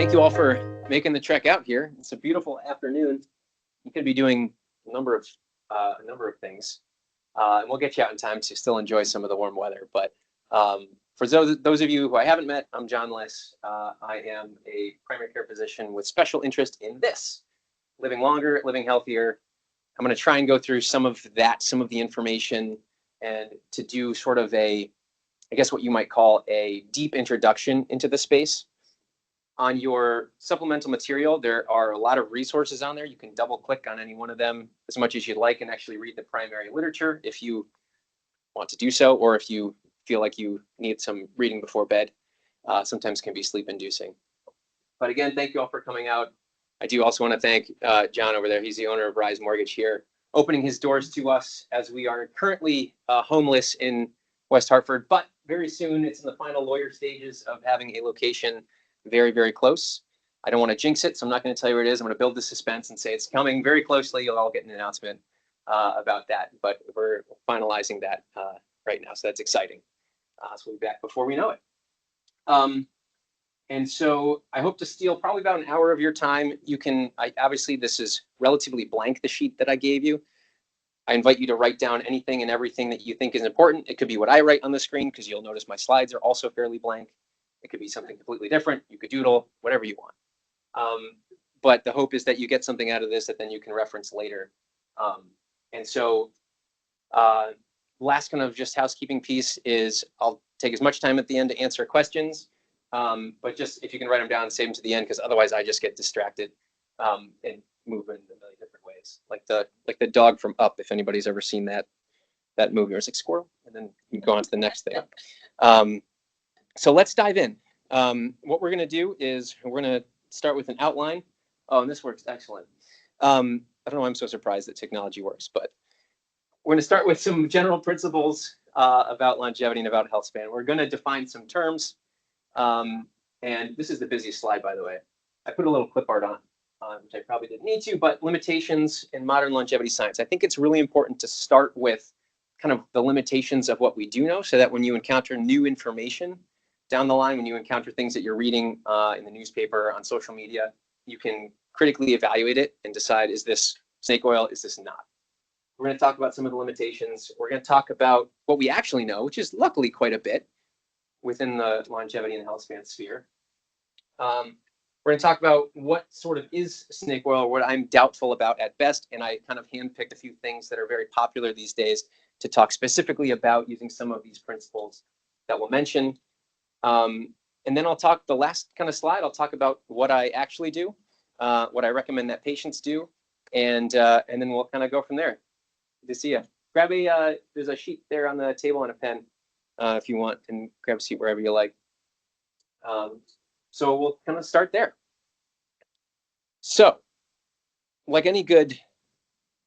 thank you all for making the trek out here. It's a beautiful afternoon. You could be doing a number of things, and we'll get you out in time to still enjoy some of the warm weather. But for those of you who I haven't met, I'm John Less. I am a primary care physician with special interest in this: living longer, living healthier. I'm going to try and go through some of the information, and to do sort of I guess what you might call a deep introduction into the space. On your supplemental material, there are a lot of resources on there. You can double click on any one of them as much as you'd like and actually read the primary literature if you want to do so, or if you feel like you need some reading before bed. Sometimes can be sleep inducing. But again, thank you all for coming out. I do also want to thank John over there. He's the owner of Rise Mortgage here, opening his doors to us as we are currently homeless in West Hartford, but very soon it's in the final lawyer stages of having a location very, very close. I don't want to jinx it, so I'm not going to tell you where it is. I'm going to build the suspense and say it's coming very closely. You'll all get an announcement about that, but we're finalizing that right now, so that's exciting. So we'll be back before we know it. And so I hope to steal probably about an hour of your time. Obviously this is relatively blank, the sheet that I gave you. I invite you to write down anything and everything that you think is important. It could be what I write on the screen, because you'll notice my slides are also fairly blank. It could be something completely different. You could doodle, whatever you want. But the hope is that you get something out of this that then you can reference later. And so last kind of just housekeeping piece is I'll take as much time at the end to answer questions. But just if you can write them down and save them to the end, because otherwise I just get distracted and move in a million different ways. Like the dog from Up, if anybody's ever seen that movie, or it's like squirrel, and then you go on to the next thing. So let's dive in. What we're going to do is we're going to start with an outline. Oh, and this works excellent. I don't know why I'm so surprised that technology works, but we're going to start with some general principles about longevity and about Healthspan. We're going to define some terms. And this is the busiest slide, by the way. I put a little clip art on, which I probably didn't need to, but limitations in modern longevity science. I think it's really important to start with kind of the limitations of what we do know, so that when you encounter new information down the line, when you encounter things that you're reading in the newspaper, on social media, you can critically evaluate it and decide, is this snake oil, is this not? We're going to talk about some of the limitations. We're going to talk about what we actually know, which is luckily quite a bit within the longevity and Healthspan sphere. We're going to talk about what sort of is snake oil, or what I'm doubtful about at best, and I kind of handpicked a few things that are very popular these days to talk specifically about using some of these principles that we'll mention. And then I'll talk, the last kind of slide, I'll talk about what I actually do, what I recommend that patients do, and then we'll kind of go from there. Good to see you. Grab there's a sheet there on the table and a pen if you want, and grab a seat wherever you like. So we'll kind of start there. So, like any good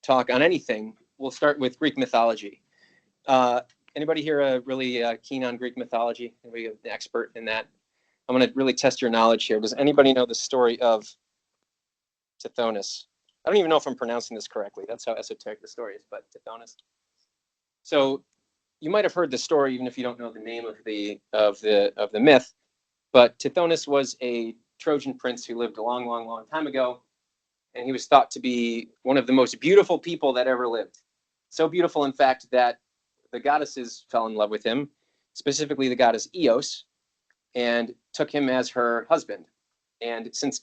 talk on anything, we'll start with Greek mythology. Anybody here really keen on Greek mythology? Anybody an expert in that? I'm going to really test your knowledge here. Does anybody know the story of Tithonus? I don't even know if I'm pronouncing this correctly. That's how esoteric the story is, but Tithonus. So you might have heard the story, even if you don't know the name of the myth. But Tithonus was a Trojan prince who lived a long, long, long time ago, and he was thought to be one of the most beautiful people that ever lived. So beautiful, in fact, that the goddesses fell in love with him, specifically the goddess Eos, and took him as her husband. And since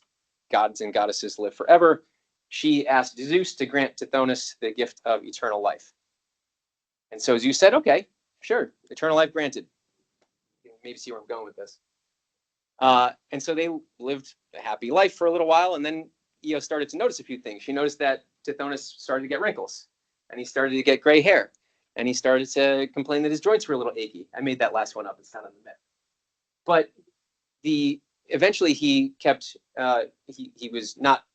gods and goddesses live forever, she asked Zeus to grant Tithonus the gift of eternal life. And so Zeus said, okay, sure, eternal life granted. You can maybe see where I'm going with this. And so they lived a happy life for a little while, and then Eos started to notice a few things. She noticed that Tithonus started to get wrinkles, and he started to get gray hair, and he started to complain that his joints were a little achy. I made that last one up. It's kind of the myth. But eventually he kept, he was not,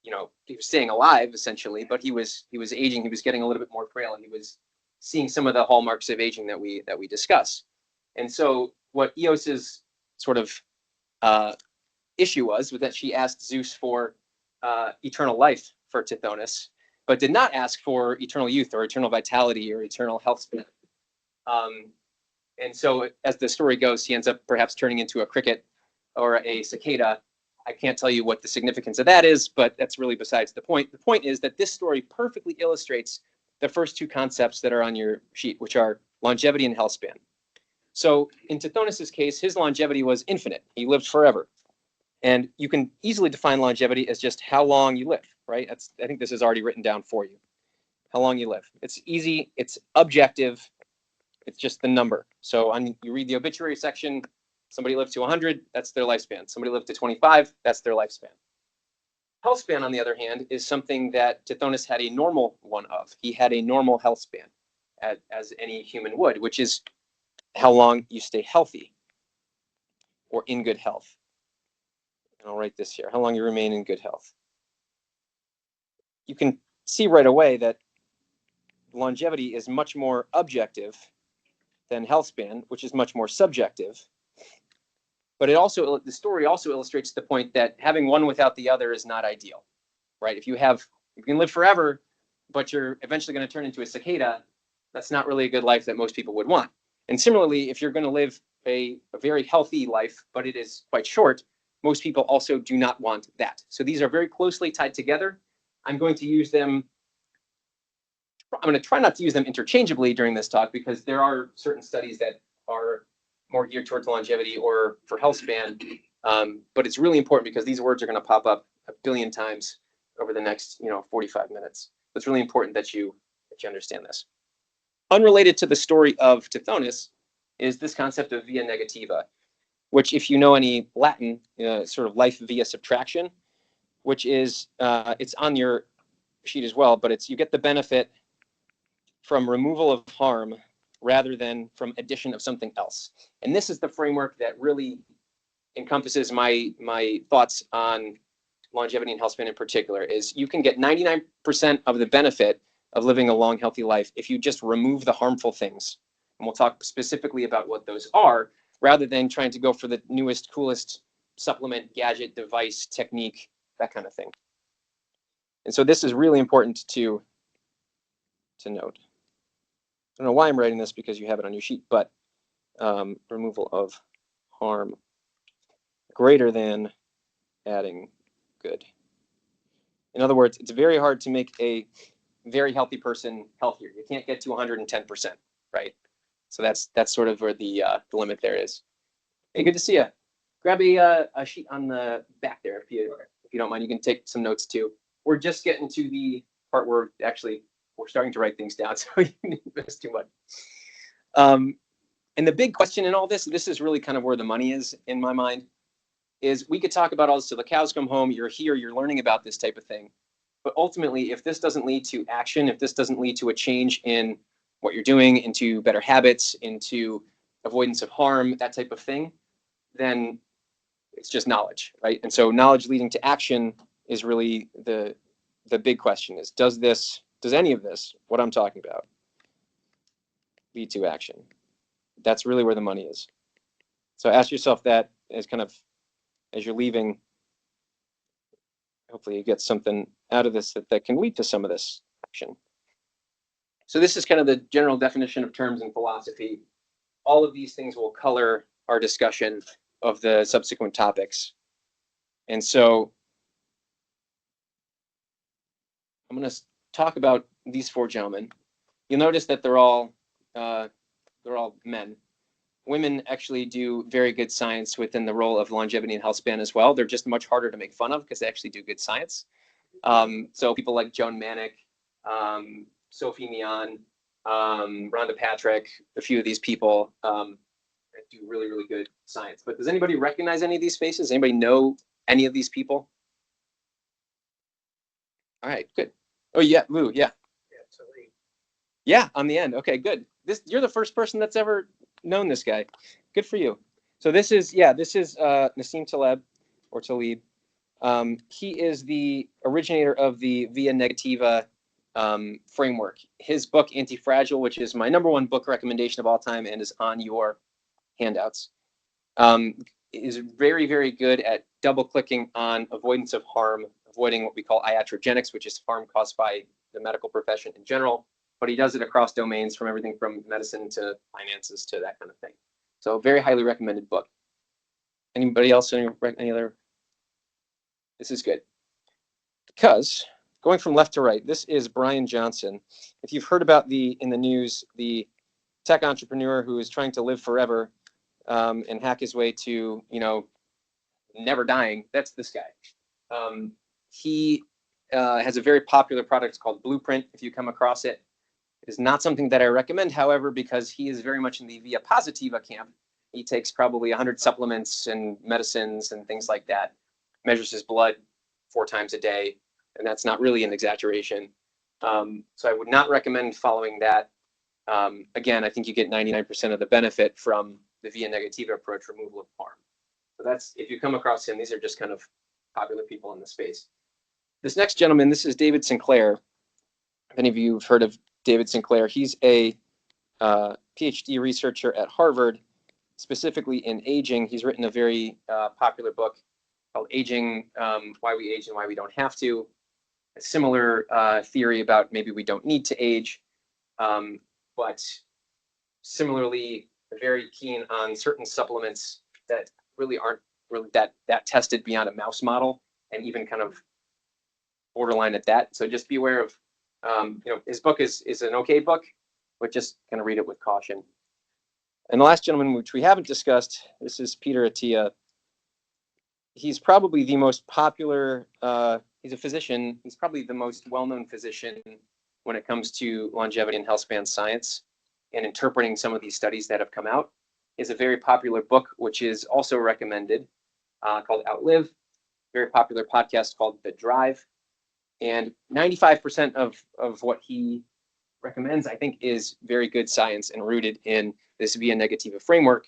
he was staying alive essentially, but he was aging. He was getting a little bit more frail, and he was seeing some of the hallmarks of aging that we discuss. And so what Eos's sort of issue was that she asked Zeus for eternal life for Tithonus, but did not ask for eternal youth or eternal vitality or eternal health span. And so as the story goes, he ends up perhaps turning into a cricket or a cicada I can't tell you what the significance of that is, but that's really besides the point. The point is that this story perfectly illustrates the first two concepts that are on your sheet, which are longevity and health span. So in Tithonus's case, his longevity was infinite. He lived forever. And you can easily define longevity as just how long you live, right? I think this is already written down for you. How long you live. It's easy, it's objective, it's just the number. So you read the obituary section, somebody lived to 100, that's their lifespan. Somebody lived to 25, that's their lifespan. Health span, on the other hand, is something that Tithonus had a normal one of. He had a normal health span, as any human would, which is how long you stay healthy or in good health. And I'll write this here, how long you remain in good health. You can see right away that longevity is much more objective than health span, which is much more subjective. But the story also illustrates the point that having one without the other is not ideal, right? If you can live forever, but you're eventually going to turn into a cicada, that's not really a good life that most people would want. And similarly, if you're going to live a very healthy life, but it is quite short, most people also do not want that. So these are very closely tied together. I'm going to try not to use them interchangeably during this talk, because there are certain studies that are more geared towards longevity or for health span. But it's really important because these words are going to pop up a billion times over the next 45 minutes. It's really important that you understand this. Unrelated to the story of Tithonus is this concept of via negativa, which, if you know any Latin, sort of life via subtraction, which is, it's on your sheet as well, but you get the benefit from removal of harm rather than from addition of something else. And this is the framework that really encompasses my thoughts on longevity and health span in particular. Is you can get 99% of the benefit of living a long, healthy life if you just remove the harmful things. And we'll talk specifically about what those are, rather than trying to go for the newest, coolest supplement, gadget, device, technique, that kind of thing. And so this is really important to note. I don't know why I'm writing this, because you have it on your sheet, but removal of harm greater than adding good. In other words, it's very hard to make a very healthy person healthier. You can't get to 110%, right? So that's sort of where the limit there is. Hey, good to see you. Grab a sheet on the back there if you don't mind. You can take some notes too. We're just getting to the part where we're starting to write things down, so you didn't miss too much. And the big question in all this is really kind of where the money is in my mind, is we could talk about all this till the cows come home. You're here, you're learning about this type of thing. But ultimately, if this doesn't lead to action, if this doesn't lead to a change in what you're doing, into better habits, into avoidance of harm, that type of thing, then it's just knowledge, right? And so knowledge leading to action is really the big question, is does any of this, what I'm talking about, lead to action? That's really where the money is. So ask yourself that as you're leaving. Hopefully you get something out of this that can lead to some of this action. So this is kind of the general definition of terms in philosophy. All of these things will color our discussion of the subsequent topics. And so I'm going to talk about these four gentlemen. You'll notice that they're all men. Women actually do very good science within the role of longevity and health span as well. They're just much harder to make fun of because they actually do good science. So people like Joan Manick, Sophie Mian, Rhonda Patrick, a few of these people do really, really good science. But does anybody recognize any of these faces? Anybody know any of these people? All right, good. Oh, yeah, Lou, yeah. Yeah, on the end. Okay, good. You're the first person that's ever known this guy. Good for you. So this is Nassim Taleb, or Talib. He is the originator of the Via Negativa framework. His book, Anti-Fragile, which is my #1 book recommendation of all time and is on your handouts, is very, very good at double-clicking on avoidance of harm, avoiding what we call iatrogenics, which is harm caused by the medical profession in general. But he does it across domains, from everything from medicine to finances to that kind of thing. So very highly recommended book. Anybody else? Any other? This is good. Because going from left to right, this is Brian Johnson. If you've heard about in the news, the tech entrepreneur who is trying to live forever and hack his way to, never dying, that's this guy. He has a very popular product called Blueprint, if you come across it. It is not something that I recommend, however, because he is very much in the Via Positiva camp. He takes probably 100 supplements and medicines and things like that, measures his blood 4 times a day, and that's not really an exaggeration. So I would not recommend following that. Again, I think you get 99% of the benefit from the Via Negativa approach, removal of harm. So that's, if you come across him, these are just kind of popular people in the space. This next gentleman, this is David Sinclair. If any of you have heard of David Sinclair, he's a PhD researcher at Harvard, specifically in aging. He's written a very popular book called Aging, Why We Age and Why We Don't Have to. A similar theory about maybe we don't need to age, but similarly very keen on certain supplements that really aren't really that tested beyond a mouse model, and even kind of borderline at that. So just be aware of, his book is an okay book, but just kind of read it with caution. And the last gentleman, which we haven't discussed, this is Peter Attia. He's probably the most popular, he's a physician. He's probably the most well-known physician when it comes to longevity and Healthspan science and interpreting some of these studies that have come out. He has a very popular book, which is also recommended, called Outlive, very popular podcast called The Drive. And 95% of what he recommends, I think, is very good science and rooted in this Via Negativa framework.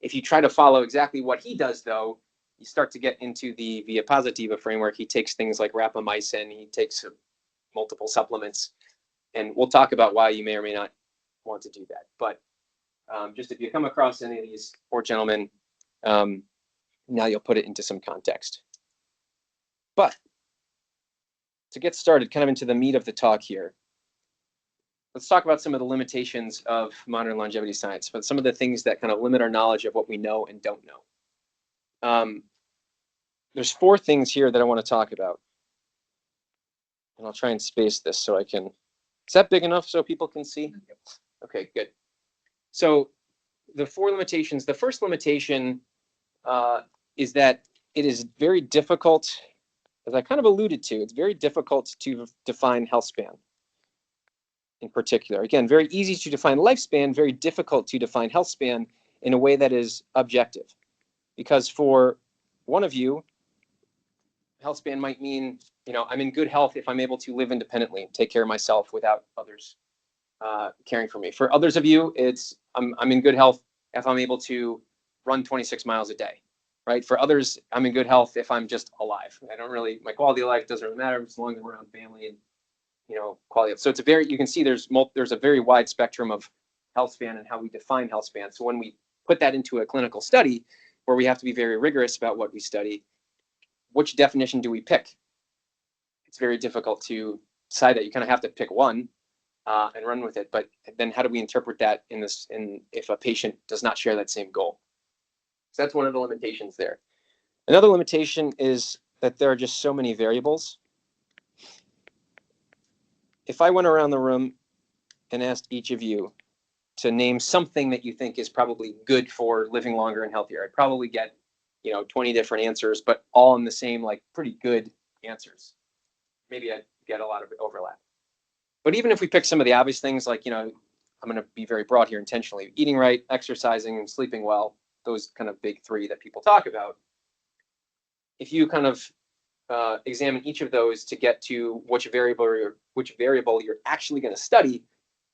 If you try to follow exactly what he does, though, you start to get into the Via Positiva framework. He takes things like rapamycin, he takes multiple supplements, and we'll talk about why you may or may not want to do that. But just if you come across any of these four gentlemen, now you'll put it into some context. But to get started, kind of into the meat of the talk here, let's talk about some of the limitations of modern longevity science, but some of the things that kind of limit our knowledge of what we know and don't know. There's 4 things here that I want to talk about. And I'll try and space this so I can, is that big enough so people can see? Okay, good. So the 4 limitations, the first limitation is that it is very difficult, as I kind of alluded to, it's very difficult to define Healthspan in particular. Again, very easy to define lifespan, very difficult to define Healthspan in a way that is objective. Because for one of you, Healthspan might mean, I'm in good health if I'm able to live independently and take care of myself without others caring for me. For others of you, it's I'm in good health if I'm able to run 26 miles a day, right? For others, I'm in good health if I'm just alive. My quality of life doesn't really matter as long as I'm around family and, quality of. So it's you can see there's a very wide spectrum of Healthspan and how we define Healthspan. So when we put that into a clinical study where we have to be very rigorous about what we study, which definition do we pick? It's very difficult to decide that. You kind of have to pick one and run with it. But then how do we interpret that if a patient does not share that same goal? So that's one of the limitations there. Another limitation is that there are just so many variables. If I went around the room and asked each of you to name something that you think is probably good for living longer and healthier, I'd probably get 20 different answers, but all in the same, pretty good answers. Maybe I'd get a lot of overlap. But even if we pick some of the obvious things, I'm going to be very broad here intentionally, eating right, exercising, and sleeping well, those kind of big 3 that people talk about. If you kind of examine each of those to get to which variable you're actually going to study,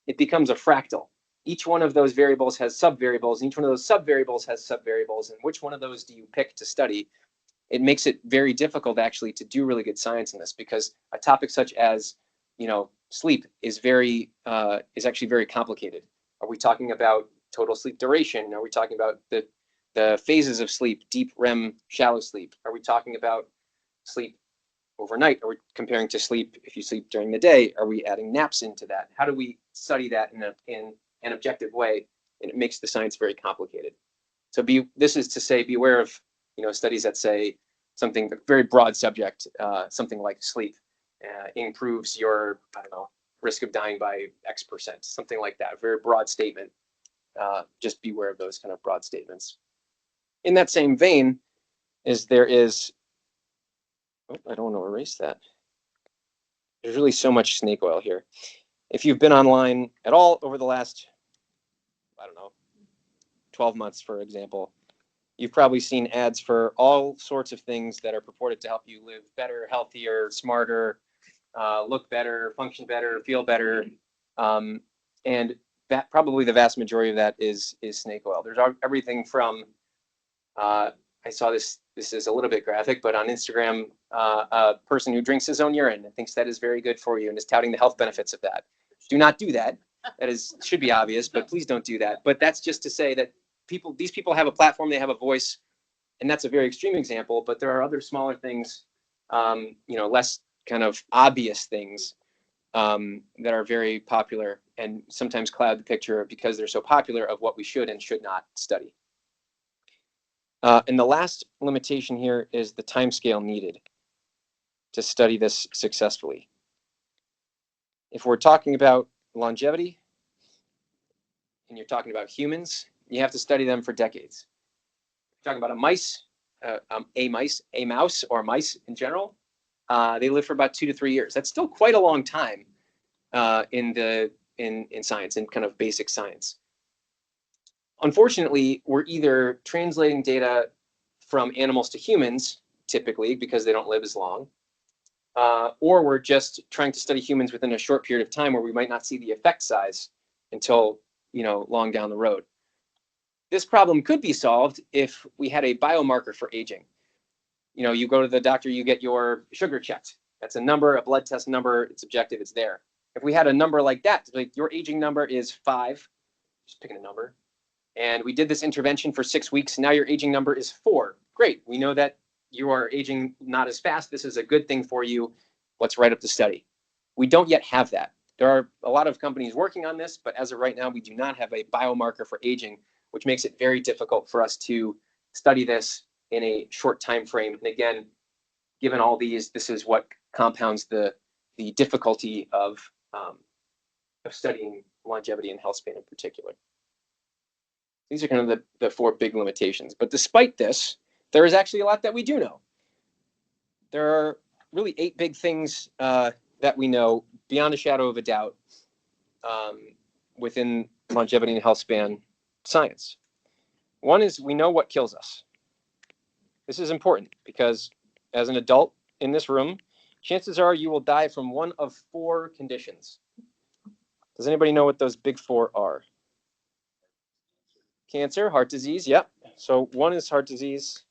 it becomes a fractal. Each one of those variables has subvariables, and each one of those subvariables has subvariables, and which one of those do you pick to study? It makes it very difficult actually to do really good science in this, because a topic such as, sleep is actually very complicated. Are we talking about total sleep duration? Are we talking about the phases of sleep, deep REM, shallow sleep? Are we talking about sleep overnight? Are we comparing to sleep if you sleep during the day? Are we adding naps into that? How do we study that in an objective way? And it makes the science very complicated. So this is to say, beware of studies that say something, a very broad subject, something like sleep improves your, I don't know, risk of dying by X%, something like that, a very broad statement. Just beware of those kind of broad statements. In that same vein, there is, oh, I don't want to erase that. There's really so much snake oil here. If you've been online at all over the last, I don't know, 12 months, for example, you've probably seen ads for all sorts of things that are purported to help you live better, healthier, smarter, look better, function better, feel better. And that probably the vast majority of that is snake oil. There's everything from, I saw this is a little bit graphic, but on Instagram, a person who drinks his own urine and thinks that is very good for you and is touting the health benefits of that. Do not do that. That should be obvious, but please don't do that. But that's just to say that these people have a platform, they have a voice, and that's a very extreme example, but there are other smaller things, less kind of obvious things that are very popular and sometimes cloud the picture because they're so popular of what we should and should not study. And the last limitation here is the time scale needed to study this successfully. If we're talking about longevity and you're talking about humans, you have to study them for decades. If you're talking about a mouse or mice in general, they live for about 2 to 3 years. That's still quite a long time in science, in kind of basic science. Unfortunately, we're either translating data from animals to humans, typically because they don't live as long, or we're just trying to study humans within a short period of time where we might not see the effect size until long down the road. This problem could be solved if we had a biomarker for aging. You go to the doctor, you get your sugar checked. That's a number, a blood test number, it's objective, it's there. If we had a number like that, like your aging number is 5, just picking a number, and we did this intervention for 6 weeks, now your aging number is 4. Great, we know that you are aging not as fast. This is a good thing for you. Let's write up the study. We don't yet have that. There are a lot of companies working on this, but as of right now, we do not have a biomarker for aging, which makes it very difficult for us to study this in a short time frame. And again, given all these, this is what compounds the difficulty of studying longevity and health span in particular. These are kind of the 4 big limitations. But despite this, there is actually a lot that we do know. There are really 8 big things that we know beyond a shadow of a doubt within longevity and health span science. One is we know what kills us. This is important because as an adult in this room, chances are you will die from one of 4 conditions. Does anybody know what those big 4 are? Cancer, heart disease, yep. So 1 is heart disease,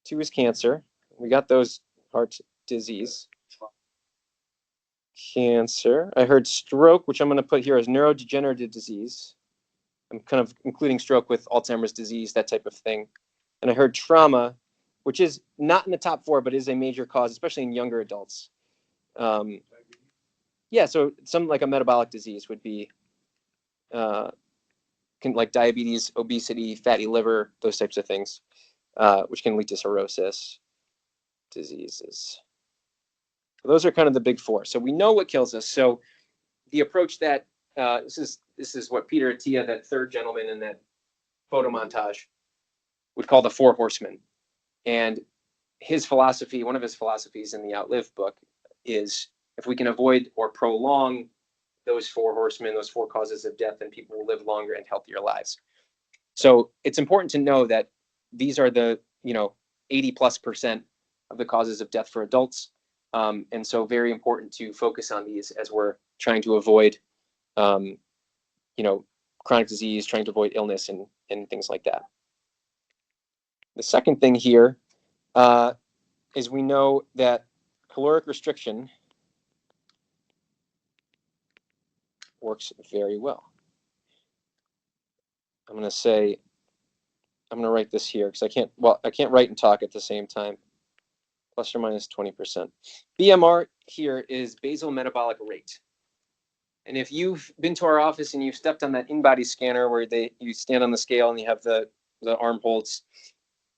2 is cancer. We got those, heart disease. Cancer. I heard stroke, which I'm going to put here as neurodegenerative disease. I'm kind of including stroke with Alzheimer's disease, that type of thing. And I heard trauma, which is not in the top 4, but is a major cause, especially in younger adults. Yeah, so some like a metabolic disease would be like diabetes, obesity, fatty liver, those types of things, which can lead to cirrhosis diseases. Those are kind of the big 4. So we know what kills us. So the approach that this is what Peter Attia, that third gentleman in that photo montage, would call the 4 horsemen. And his philosophy, one of his philosophies in the Outlive book, is if we can avoid or prolong those 4 horsemen, those 4 causes of death, then people will live longer and healthier lives. So it's important to know that these are the 80+% of the causes of death for adults. And so very important to focus on these as we're trying to avoid, chronic disease, trying to avoid illness and things like that. The second thing here is we know that caloric restriction works very well. I'm going to write this here because I can't write and talk at the same time. Plus or minus 20%. BMR here is basal metabolic rate. And if you've been to our office and you've stepped on that in-body scanner where you stand on the scale and you have the arm holds,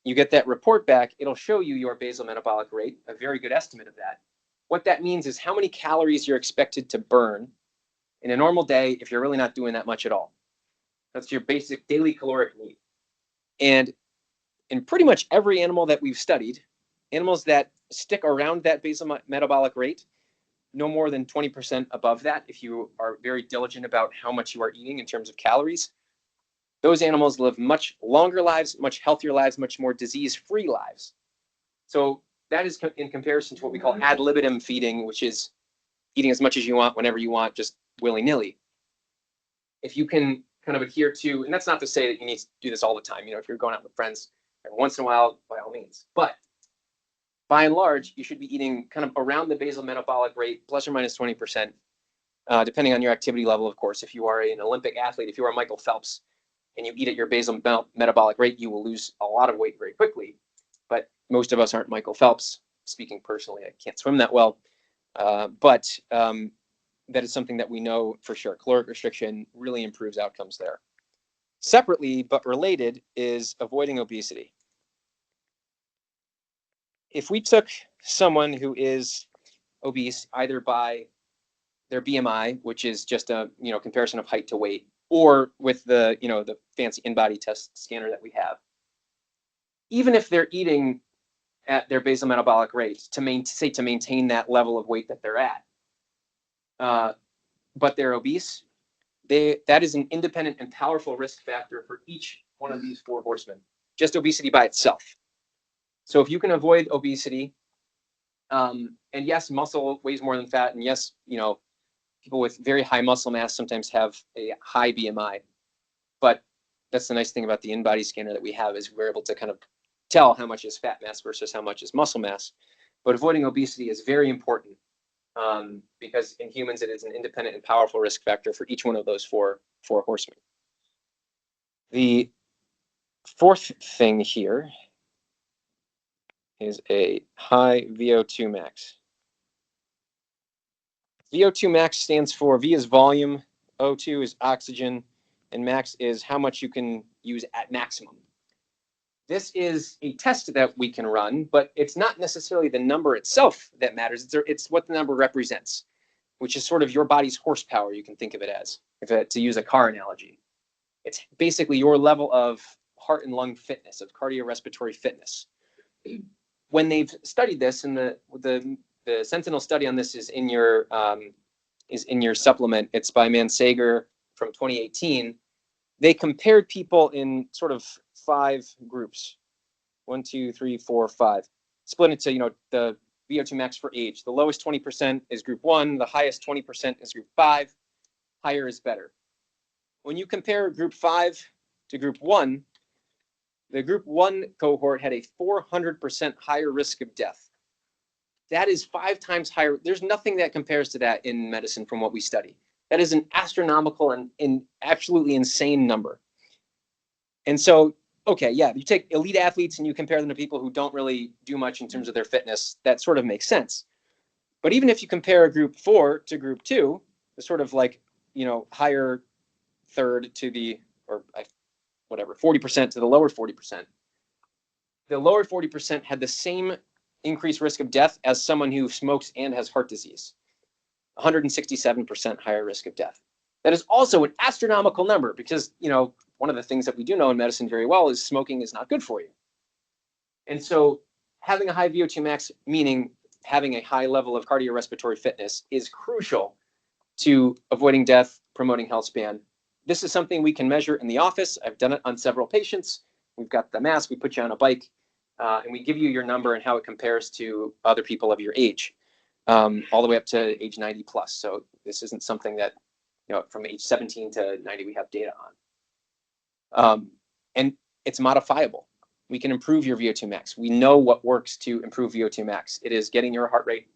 you get that report back, it'll show you your basal metabolic rate, a very good estimate of that. What that means is how many calories you're expected to burn in a normal day if you're really not doing that much at all. That's your basic daily caloric need. And in pretty much every animal that we've studied, animals that stick around that basal metabolic rate, no more than 20% above that, if you are very diligent about how much you are eating in terms of calories, those animals live much longer lives, much healthier lives, much more disease-free lives. So that is in comparison to what we call ad libitum feeding, which is eating as much as you want, whenever you want, just willy-nilly. If you can kind of adhere to, and that's not to say that you need to do this all the time. If you're going out with friends every once in a while, by all means. But by and large, you should be eating kind of around the basal metabolic rate, plus or minus 20%, depending on your activity level, of course. If you are an Olympic athlete, if you are Michael Phelps, and you eat at your basal metabolic rate, you will lose a lot of weight very quickly. But most of us aren't Michael Phelps. Speaking personally, I can't swim that well. But that is something that we know for sure. Caloric restriction really improves outcomes there. Separately, but related, is avoiding obesity. If we took someone who is obese, either by their BMI, which is just a comparison of height to weight, or with the the fancy in-body test scanner that we have, even if they're eating at their basal metabolic rate to maintain that level of weight that they're at, but they're obese, that is an independent and powerful risk factor for each one of these four horsemen, just obesity by itself. So if you can avoid obesity, and yes, muscle weighs more than fat, and yes, people with very high muscle mass sometimes have a high BMI, but that's the nice thing about the in-body scanner that we have, is we're able to kind of tell how much is fat mass versus how much is muscle mass. But avoiding obesity is very important, because in humans it is an independent and powerful risk factor for each one of those four horsemen. The fourth thing here is a high VO2 max. VO2 max stands for V is volume, O2 is oxygen, and max is how much you can use at maximum. This is a test that we can run, but it's not necessarily the number itself that matters. It's what the number represents, which is sort of your body's horsepower, you can think of it as, to use a car analogy. It's basically your level of heart and lung fitness, of cardiorespiratory fitness. When they've studied this, and the Sentinel study on this is in your supplement. It's by Mansager from 2018. They compared people in sort of 5 groups, 1, 2, 3, 4, 5, split into the VO2 max for age. The lowest 20% is group 1. The highest 20% is group 5. Higher is better. When you compare group 5 to group 1, the group 1 cohort had a 400% higher risk of death. That is 5 times higher. There's nothing that compares to that in medicine from what we study. That is an astronomical and absolutely insane number. And so, okay, yeah, you take elite athletes and you compare them to people who don't really do much in terms of their fitness, that sort of makes sense. But even if you compare group 4 to group 2, the sort of higher third to the, or 40% to the lower 40%, the lower 40% had the same increased risk of death as someone who smokes and has heart disease. 167% higher risk of death. That is also an astronomical number, because one of the things that we do know in medicine very well is smoking is not good for you. And so having a high VO2 max, meaning having a high level of cardiorespiratory fitness, is crucial to avoiding death, promoting Healthspan. This is something we can measure in the office. I've done it on several patients. We've got the mask, we put you on a bike, and we give you your number and how it compares to other people of your age, all the way up to age 90 plus. So this isn't something that, from age 17 to 90 we have data on. And it's modifiable. We can improve your VO2 max. We know what works to improve VO2 max. It is getting your heart rate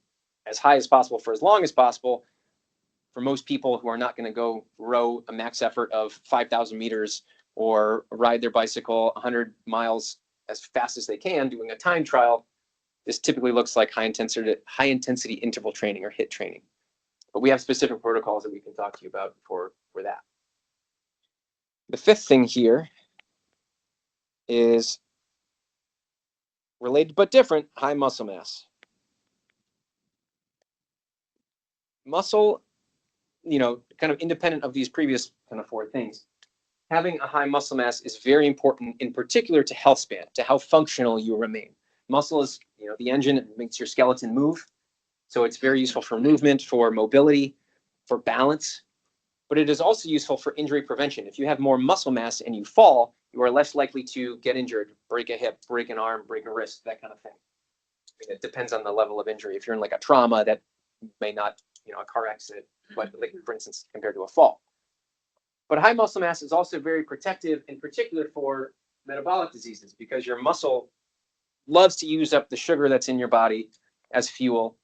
as high as possible for as long as possible. For most people who are not going to go row a max effort of 5,000 meters or ride their bicycle 100 miles as fast as they can doing a time trial, this typically looks like high intensity interval training or HIIT training. But we have specific protocols that we can talk to you about for that. The fifth thing here is Related but different, high muscle mass. Muscle, kind of independent of these previous kind of four things, having a high muscle mass is very important, in particular to health span, to how functional you remain. Muscle is, the engine that makes your skeleton move. So it's very useful for movement, for mobility, for balance. But it is also useful for injury prevention. If you have more muscle mass and you fall, you are less likely to get injured, break a hip, break an arm, break a wrist, that kind of thing. It depends on the level of injury. If you're in like a trauma, that may not, a car accident, but like, for instance, compared to a fall. But high muscle mass is also very protective, in particular for metabolic diseases, because your muscle loves to use up the sugar that's in your body as fuel.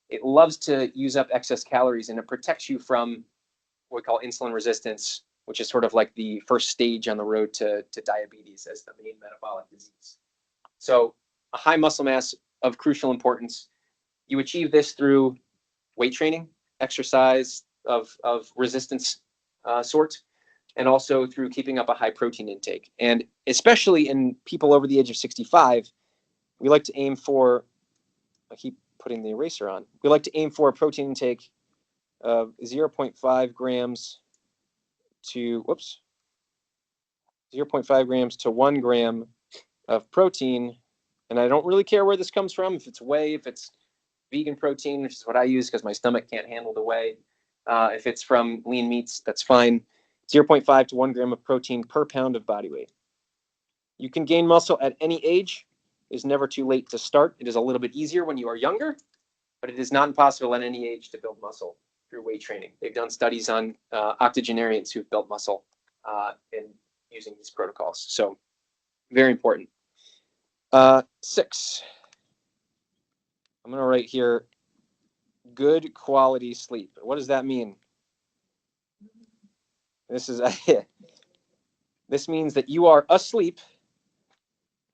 It loves to use up excess calories, and it protects you from what we call insulin resistance, which is sort of like the first stage on the road to diabetes as the main metabolic disease. So a high muscle mass of crucial importance. You achieve this through weight training, exercise of resistance sort, and also through keeping up a high protein intake. And especially in people over the age of 65, we like to aim for, I keep putting the eraser on, we like to aim for a protein intake of 0.5 grams to, 0.5 grams to 1 gram of protein. And I don't really care where this comes from, if it's whey, if it's vegan protein, which is what I use because my stomach can't handle the whey. If it's from lean meats, that's fine. 0.5 to 1 gram of protein per pound of body weight. You can gain muscle at any age. It is never too late to start. It is a little bit easier when you are younger, but it is not impossible at any age to build muscle through weight training. They've done studies on octogenarians who've built muscle in using these protocols. So very important. 6. I'm going to write here, good quality sleep. What does that mean? This means that you are asleep.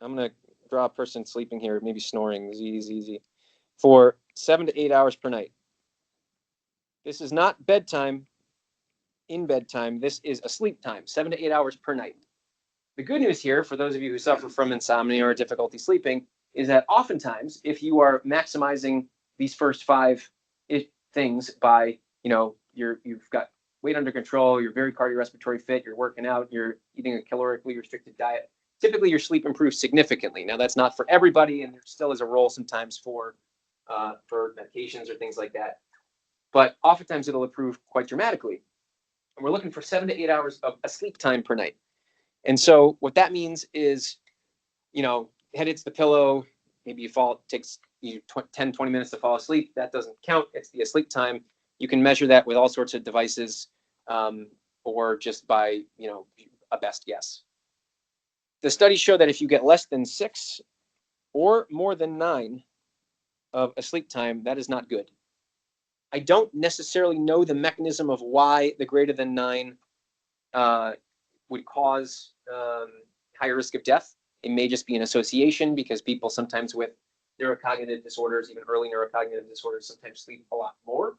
I'm going to draw a person sleeping here, maybe snoring, easy, for 7 to 8 hours per night. This is not bedtime, in bedtime. This is a sleep time, 7 to 8 hours per night. The good news here, for those of you who suffer from insomnia or difficulty sleeping, is that oftentimes, if you are maximizing these first 5 things by, you've got weight under control, you're very cardiorespiratory fit, you're working out, you're eating a calorically restricted diet, typically your sleep improves significantly. Now, that's not for everybody, and there still is a role sometimes for medications or things like that. But oftentimes it'll improve quite dramatically. And we're looking for 7 to 8 hours of a sleep time per night. And so what that means is, head hits the pillow, maybe you fall, it takes you 10, 20 minutes to fall asleep. That doesn't count. It's the asleep time. You can measure that with all sorts of devices or just by, a best guess. The studies show that if you get less than 6 or more than 9 of a sleep time, that is not good. I don't necessarily know the mechanism of why the greater than 9 would cause higher risk of death. It may just be an association because people sometimes with neurocognitive disorders, even early neurocognitive disorders, sometimes sleep a lot more.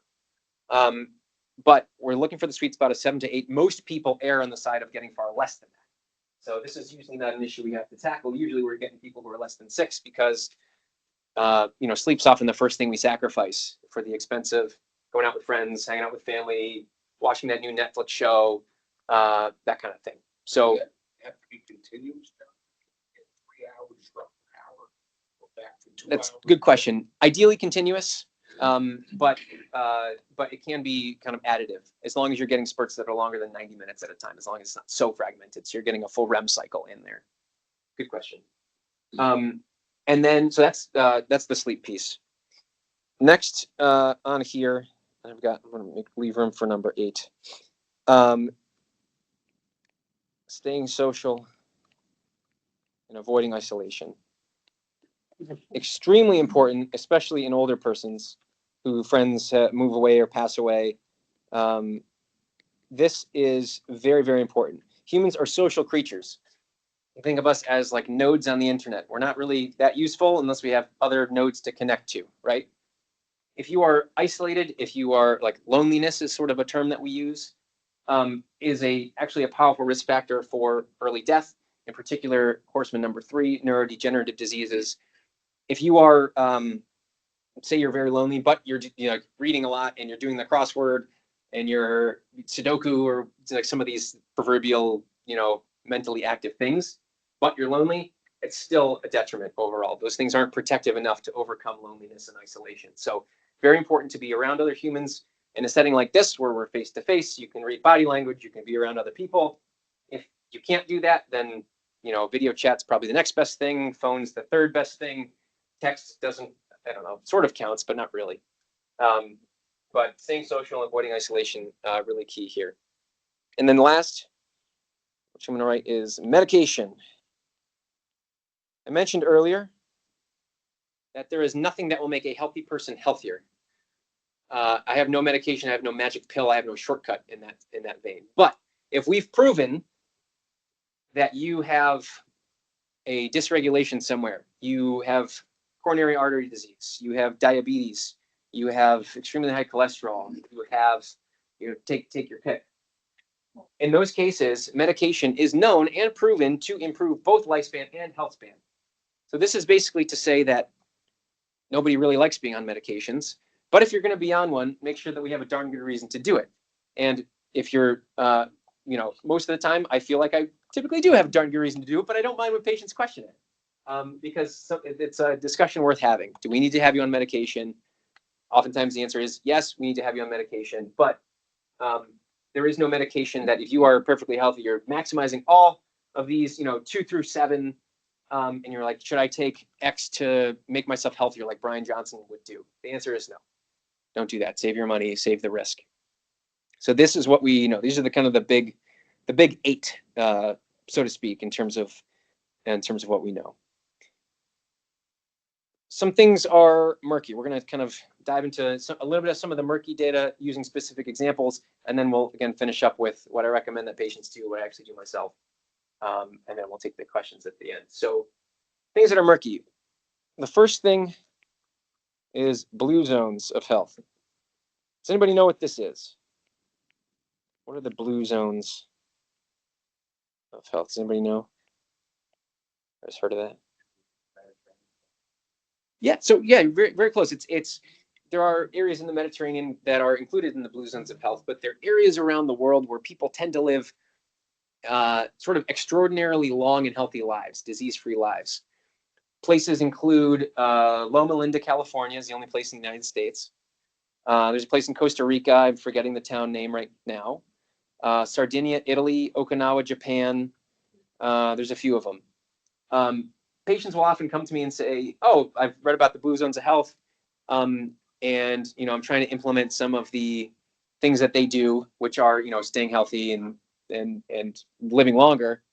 But we're looking for the sweet spot of 7 to 8. Most people err on the side of getting far less than that. So this is usually not an issue we have to tackle. Usually we're getting people who are less than 6 because sleep's often the first thing we sacrifice for the expense of going out with friends, hanging out with family, watching that new Netflix show, that kind of thing. So have to be continuous. 3 hours, for an hour, go back for 2 that's hours. a good question. Ideally continuous, but it can be kind of additive as long as you're getting spurts that are longer than 90 minutes at a time, as long as it's not so fragmented. So you're getting a full REM cycle in there. Good question. And then, so that's the sleep piece. Next on here, I'm going to leave room for number 8. Staying social and avoiding isolation. Extremely important, especially in older persons who friends move away or pass away. This is very, very important. Humans are social creatures. Think of us as like nodes on the internet. We're not really that useful unless we have other nodes to connect to, right? If you are isolated, if you are like loneliness is sort of a term that we use, is actually a powerful risk factor for early death, in particular, horseman number 3, neurodegenerative diseases. if you are, say you're very lonely, but you're reading a lot and you're doing the crossword and you're Sudoku or like some of these proverbial, mentally active things, but you're lonely, it's still a detriment overall. Those things aren't protective enough to overcome loneliness and isolation. So very important to be around other humans in a setting like this where we're face to face. You can read body language, you can be around other people. If you can't do that, then video chat's probably the next best thing. Phone's the third best thing. Text doesn't, I don't know, sort of counts, but not really. But staying social and avoiding isolation, really key here. And then last, which I'm going to write, is medication. I mentioned earlier that there is nothing that will make a healthy person healthier. I have no medication, I have no magic pill, I have no shortcut in that vein. But if we've proven that you have a dysregulation somewhere, you have coronary artery disease, you have diabetes, you have extremely high cholesterol, you have, take your pick. In those cases, medication is known and proven to improve both lifespan and health span. So this is basically to say that nobody really likes being on medications, but if you're going to be on one, make sure that we have a darn good reason to do it. And if you're, most of the time, I feel like I typically do have a darn good reason to do it, but I don't mind when patients question it, because it's a discussion worth having. Do we need to have you on medication? Oftentimes the answer is yes, we need to have you on medication, but there is no medication that if you are perfectly healthy, you're maximizing all of these, 2 through 7, and you're like, should I take X to make myself healthier like Brian Johnson would do? The answer is no. Don't do that. Save your money, save the risk. So this is what we know. These are the kind of the big 8, so to speak, in terms of what we know. Some things are murky. We're going to kind of dive into a little bit of some of the murky data using specific examples, and then we'll again finish up with what I recommend that patients do, what I actually do myself, and then we'll take the questions at the end. So things that are murky. The first thing is blue zones of health. Does anybody know what this is? What are the blue zones of health? Does anybody know? I just heard of that. Yeah, so yeah, very, very close. There are areas in the Mediterranean that are included in the blue zones of health, but there are areas around the world where people tend to live sort of extraordinarily long and healthy lives, disease-free lives. Places include Loma Linda, California is the only place in the United States. There's a place in Costa Rica, I'm forgetting the town name right now. Sardinia, Italy, Okinawa, Japan. There's a few of them. Patients will often come to me and say, oh, I've read about the blue zones of health, and I'm trying to implement some of the things that they do, which are staying healthy and living longer.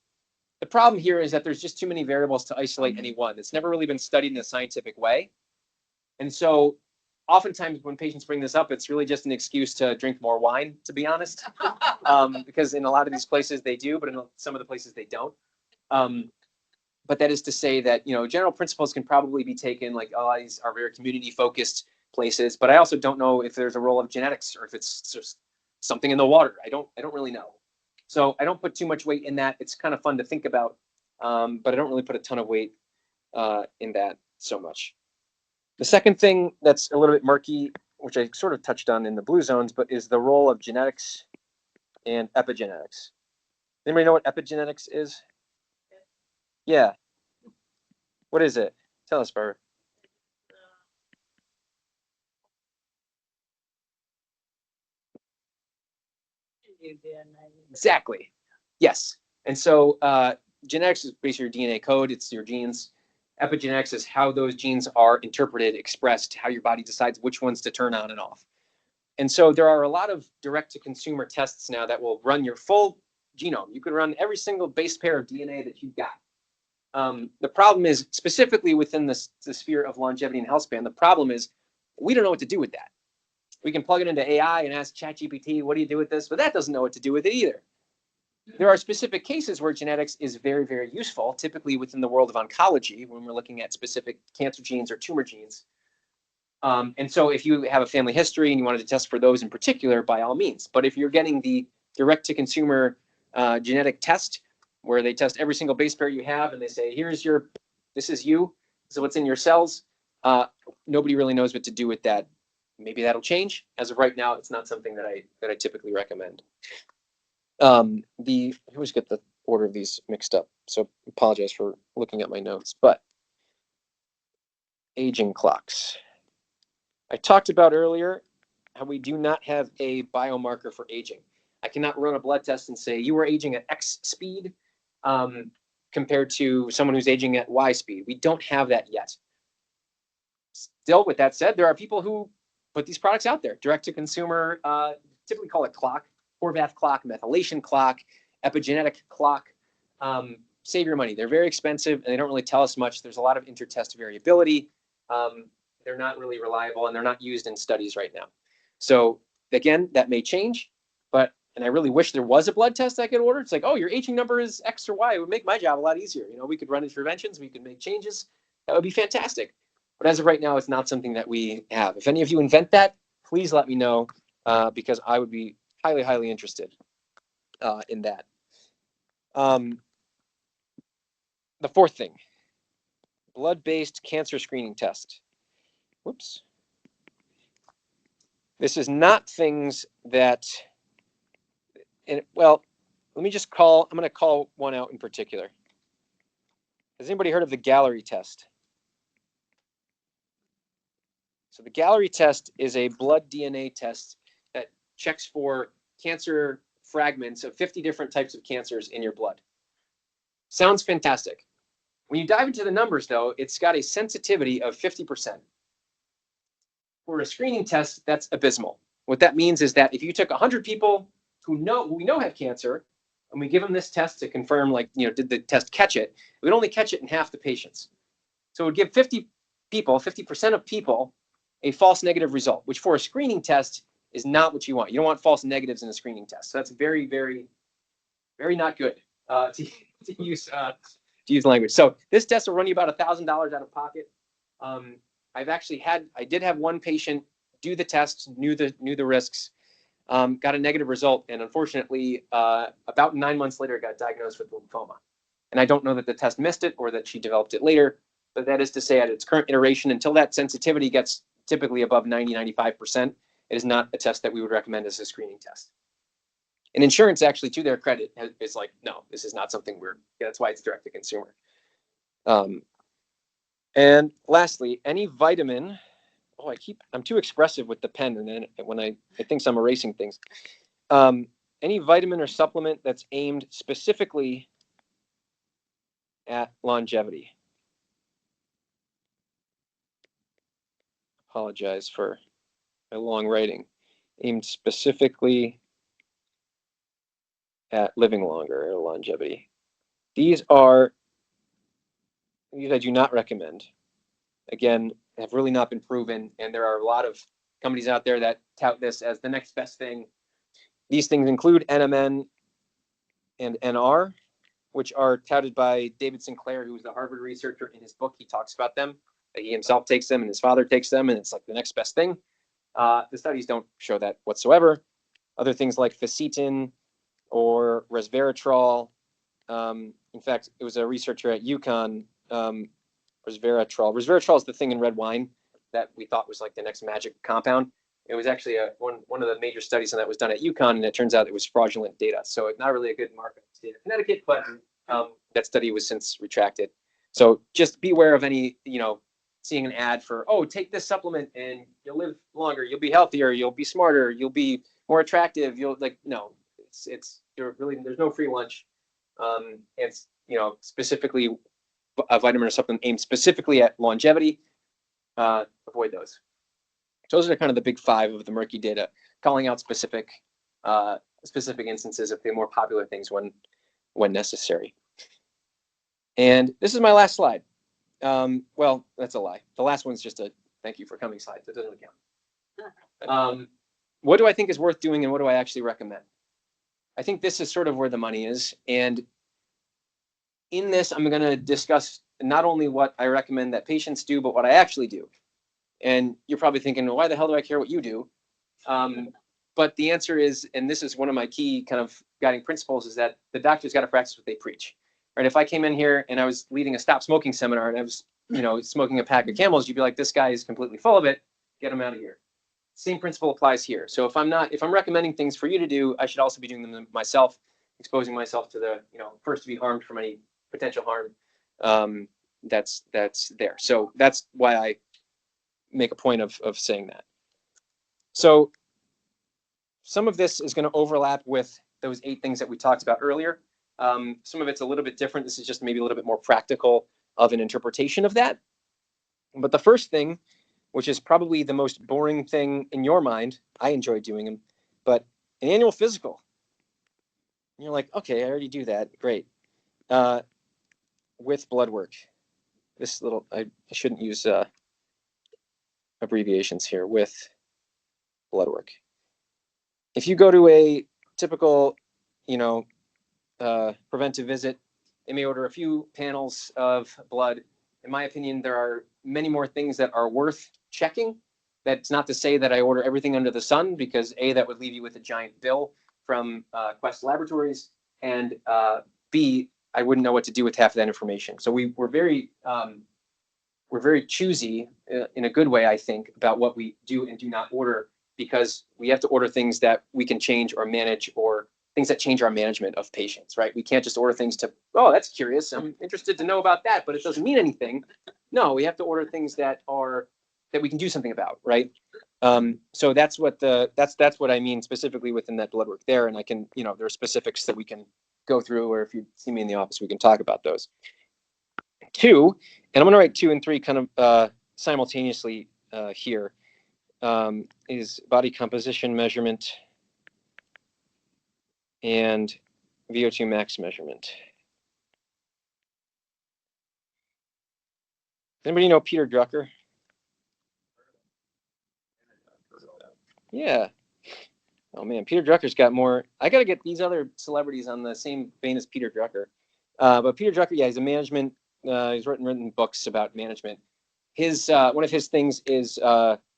The problem here is that there's just too many variables to isolate any one. It's never really been studied in a scientific way. And so oftentimes when patients bring this up, it's really just an excuse to drink more wine, to be honest, because in a lot of these places they do, but in some of the places they don't. But that is to say that, general principles can probably be taken, like a lot of these are very community focused places, but I also don't know if there's a role of genetics or if it's just something in the water. I don't really know. So I don't put too much weight in that. It's kind of fun to think about, but I don't really put a ton of weight in that so much. The second thing that's a little bit murky, which I sort of touched on in the blue zones, but is the role of genetics and epigenetics. Anybody know what epigenetics is? Yeah. What is it? Tell us, Barbara. Exactly. Yes. And so genetics is basically your DNA code. It's your genes. Epigenetics is how those genes are interpreted, expressed, how your body decides which ones to turn on and off. And so there are a lot of direct-to-consumer tests now that will run your full genome. You can run every single base pair of DNA that you've got. The problem is, specifically within the sphere of longevity and health span, the problem is we don't know what to do with that. We can plug it into AI and ask ChatGPT, what do you do with this? But that doesn't know what to do with it either. There are specific cases where genetics is very, very useful, typically within the world of oncology, when we're looking at specific cancer genes or tumor genes. And so if you have a family history and you wanted to test for those in particular, by all means. But if you're getting the direct-to-consumer genetic test, where they test every single base pair you have and they say, this is you, So what's in your cells, nobody really knows what to do with that. Maybe that'll change. As of right now, it's not something that I typically recommend. I always get the order of these mixed up, so apologize for looking at my notes. But aging clocks. I talked about earlier how we do not have a biomarker for aging. I cannot run a blood test and say you are aging at X speed compared to someone who's aging at Y speed. We don't have that yet. Still, with that said, there are people who put these products out there, direct to consumer, typically call it clock, Horvath clock, methylation clock, epigenetic clock. Save your money. They're very expensive and they don't really tell us much. There's a lot of intertest variability. They're not really reliable and they're not used in studies right now. So again, that may change, and I really wish there was a blood test I could order. It's like, oh, your aging number is X or Y. It would make my job a lot easier. We could run interventions, we could make changes. That would be fantastic. But as of right now, it's not something that we have. If any of you invent that, please let me know because I would be highly, highly interested in that. The fourth thing, blood-based cancer screening test. Whoops. This is not things that, well, let me just I'm going to call one out in particular. Has anybody heard of the Gallery test? So the Gallery test is a blood DNA test that checks for cancer fragments of 50 different types of cancers in your blood. Sounds fantastic. When you dive into the numbers, though, it's got a sensitivity of 50%. For a screening test, that's abysmal. What that means is that if you took 100 people who we know have cancer, and we give them this test to confirm, did the test catch it? It would only catch it in half the patients. So it would give 50 people, 50% of people, a false negative result, which for a screening test is not what you want. You don't want false negatives in a screening test. So that's very, very, very not good to use language. So this test will run you about $1,000 out of pocket. I did have one patient do the test, knew the risks, got a negative result, and unfortunately, about 9 months later, got diagnosed with lymphoma. And I don't know that the test missed it or that she developed it later, but that is to say, at its current iteration, until that sensitivity gets typically above 90-95%, it is not a test that we would recommend as a screening test. And insurance, actually, to their credit, is like, no, this is not something that's why it's direct to consumer. And lastly, any vitamin. I'm too expressive with the pen, and then when it thinks I'm erasing things. Any vitamin or supplement that's aimed specifically at longevity. Apologize for my long writing. Aimed specifically at living longer or longevity. These I do not recommend. Again, have really not been proven, and there are a lot of companies out there that tout this as the next best thing. These things include NMN and NR, which are touted by David Sinclair, who's the Harvard researcher. In his book, he talks about them. He himself takes them, and his father takes them, and it's like the next best thing. The studies don't show that whatsoever. Other things like Facetin or resveratrol. In fact, it was a researcher at UConn, resveratrol. Resveratrol is the thing in red wine that we thought was like the next magic compound. It was actually one of the major studies that was done at UConn, and it turns out it was fraudulent data. So it's not really a good mark of the state of Connecticut, but that study was since retracted. So just beware of any, seeing an ad for, oh, take this supplement and you'll live longer, you'll be healthier, you'll be smarter, you'll be more attractive. No, there's no free lunch. It's, specifically a vitamin or supplement aimed specifically at longevity. Avoid those. Those are kind of the big five of the murky data, calling out specific instances of the more popular things when necessary. And this is my last slide. Well, that's a lie. The last one's just a thank you for coming slide. So it doesn't count. What do I think is worth doing, and what do I actually recommend? I think this is sort of where the money is. And in this, I'm going to discuss not only what I recommend that patients do, but what I actually do. And you're probably thinking, well, why the hell do I care what you do? But the answer is, and this is one of my key kind of guiding principles, is that the doctor's got to practice what they preach. Right? If I came in here and I was leading a stop smoking seminar and I was smoking a pack of Camels, you'd be like, this guy is completely full of it. Get him out of here. Same principle applies here. So if I'm recommending things for you to do, I should also be doing them myself, exposing myself to the, first to be harmed from any potential harm. That's there. So that's why I make a point of saying that. So some of this is going to overlap with those 8 things that we talked about earlier. Some of it's a little bit different. This is just maybe a little bit more practical of an interpretation of that. But the first thing, which is probably the most boring thing in your mind, I enjoy doing them, but an annual physical. And you're like, okay, I already do that. Great. With blood work. This little, I shouldn't use abbreviations here, with blood work. If you go to a typical, preventive visit, they may order a few panels of blood. In my opinion, there are many more things that are worth checking. That's not to say that I order everything under the sun, because A, that would leave you with a giant bill from Quest Laboratories, and B, I wouldn't know what to do with half of that information. So we're very choosy in a good way, I think, about what we do and do not order, because we have to order things that we can change or manage, or things that change our management of patients, right? We can't just order things to, oh, that's curious, I'm interested to know about that, but it doesn't mean anything. No, we have to order things that we can do something about, right? So that's what I mean specifically within that blood work there. And I can, there are specifics that we can go through, or if you see me in the office, we can talk about those. 2, and I'm going to write 2 and 3 kind of simultaneously here, is body composition measurement and VO2 max measurement. Anybody know Peter Drucker? Yeah. Oh man, Peter Drucker's got more. I got to get these other celebrities on the same vein as Peter Drucker. But Peter Drucker, yeah, he's a management. He's written books about management. His one of his things is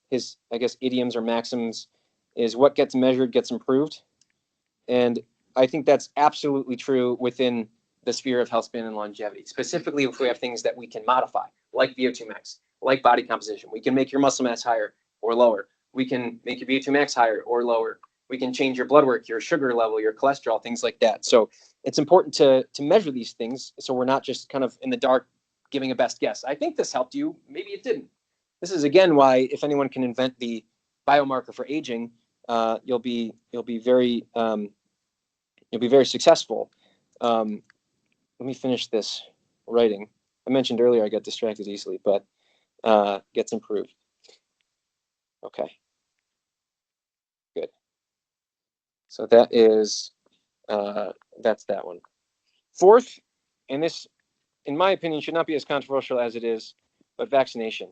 his, I guess, idioms or maxims is what gets measured gets improved, and I think that's absolutely true within the sphere of health span and longevity. Specifically, if we have things that we can modify, like VO2 max, like body composition, we can make your muscle mass higher or lower. We can make your VO2 max higher or lower. We can change your blood work, your sugar level, your cholesterol, things like that. So it's important to measure these things, so we're not just kind of in the dark giving a best guess. I think this helped you. Maybe it didn't. This is again why, if anyone can invent the biomarker for aging, you'll be very successful. Let me finish this writing. I mentioned earlier I got distracted easily, but gets improved. Okay. Good. So that is, that's that one. 4th, and this, in my opinion, should not be as controversial as it is, but vaccination.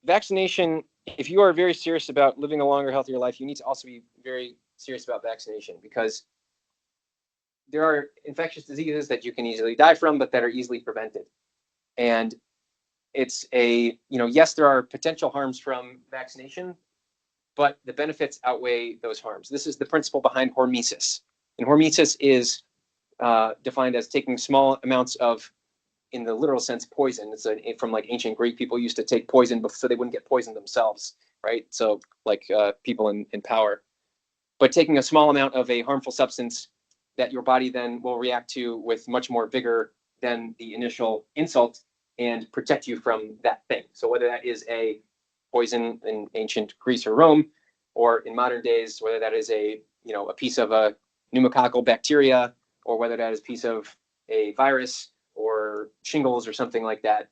Vaccination, if you are very serious about living a longer, healthier life, you need to also be very serious about vaccination, because there are infectious diseases that you can easily die from, but that are easily prevented. And it's yes, there are potential harms from vaccination, but the benefits outweigh those harms. This is the principle behind hormesis. And hormesis is defined as taking small amounts of, in the literal sense, poison. It's from like ancient Greek. People used to take poison so they wouldn't get poisoned themselves, right? So like people in power. But taking a small amount of a harmful substance that your body then will react to with much more vigor than the initial insult, and protect you from that thing. So whether that is a poison in ancient Greece or Rome, or in modern days, whether that is a piece of a pneumococcal bacteria, or whether that is a piece of a virus or shingles or something like that,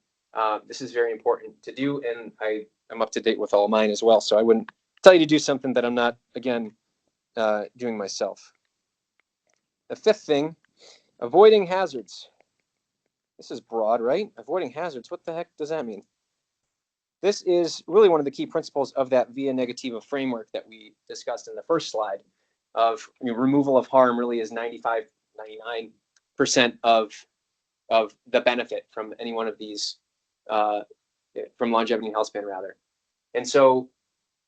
this is very important to do, and I'm up to date with all of mine as well. So I wouldn't tell you to do something that I'm not, again, doing myself. The 5th thing, avoiding hazards. This is broad, right? Avoiding hazards. What the heck does that mean? This is really one of the key principles of that Via Negativa framework that we discussed in the first slide, of removal of harm really is 95, 99% of the benefit from any one of these, from longevity and health span, rather. And so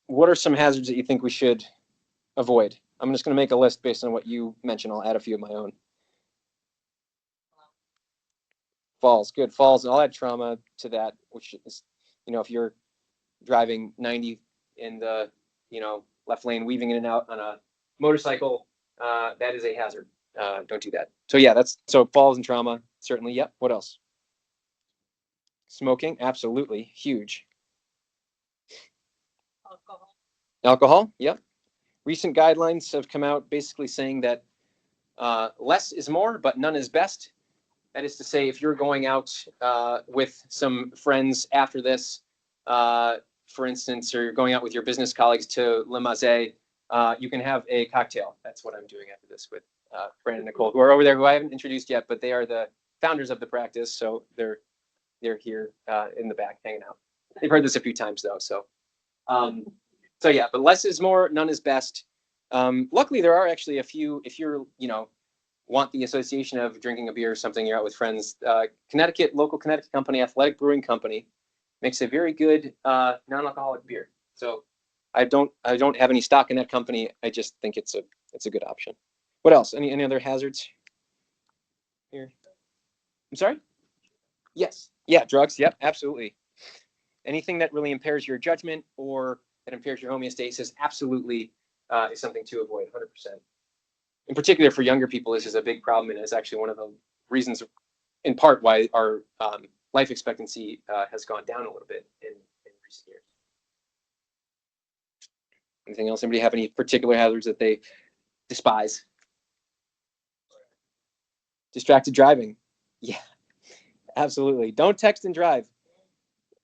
what are some hazards that you think we should avoid? I'm just going to make a list based on what you mentioned. I'll add a few of my own. Falls, good. Falls, and I'll add trauma to that, which is, if you're driving 90 in the, left lane, weaving in and out on a motorcycle, that is a hazard. Don't do that. So yeah, so falls and trauma, certainly. Yep. What else? Smoking, absolutely. Huge. Alcohol, yep. Recent guidelines have come out basically saying that less is more, but none is best. That is to say, if you're going out with some friends after this, for instance, or you're going out with your business colleagues to Le Mazet, you can have a cocktail. That's what I'm doing after this with Brandon and Nicole, who are over there, who I haven't introduced yet, but they are the founders of the practice. So they're here in the back hanging out. They've heard this a few times though. So yeah, but less is more, none is best. Luckily, there are actually a few, if you're, want the association of drinking a beer or something, you're out with friends. Local Connecticut company, Athletic Brewing Company, makes a very good non-alcoholic beer. So I don't have any stock in that company. I just think it's a good option. What else? Any other hazards here? I'm sorry? Yes. Yeah, drugs. Yep, absolutely. Anything that really impairs your judgment or that impairs your homeostasis, absolutely is something to avoid, 100%. In particular, for younger people, this is a big problem, and it's actually one of the reasons, in part, why our life expectancy has gone down a little bit in recent years. Anything else? Anybody have any particular hazards that they despise? Distracted driving. Yeah, absolutely. Don't text and drive.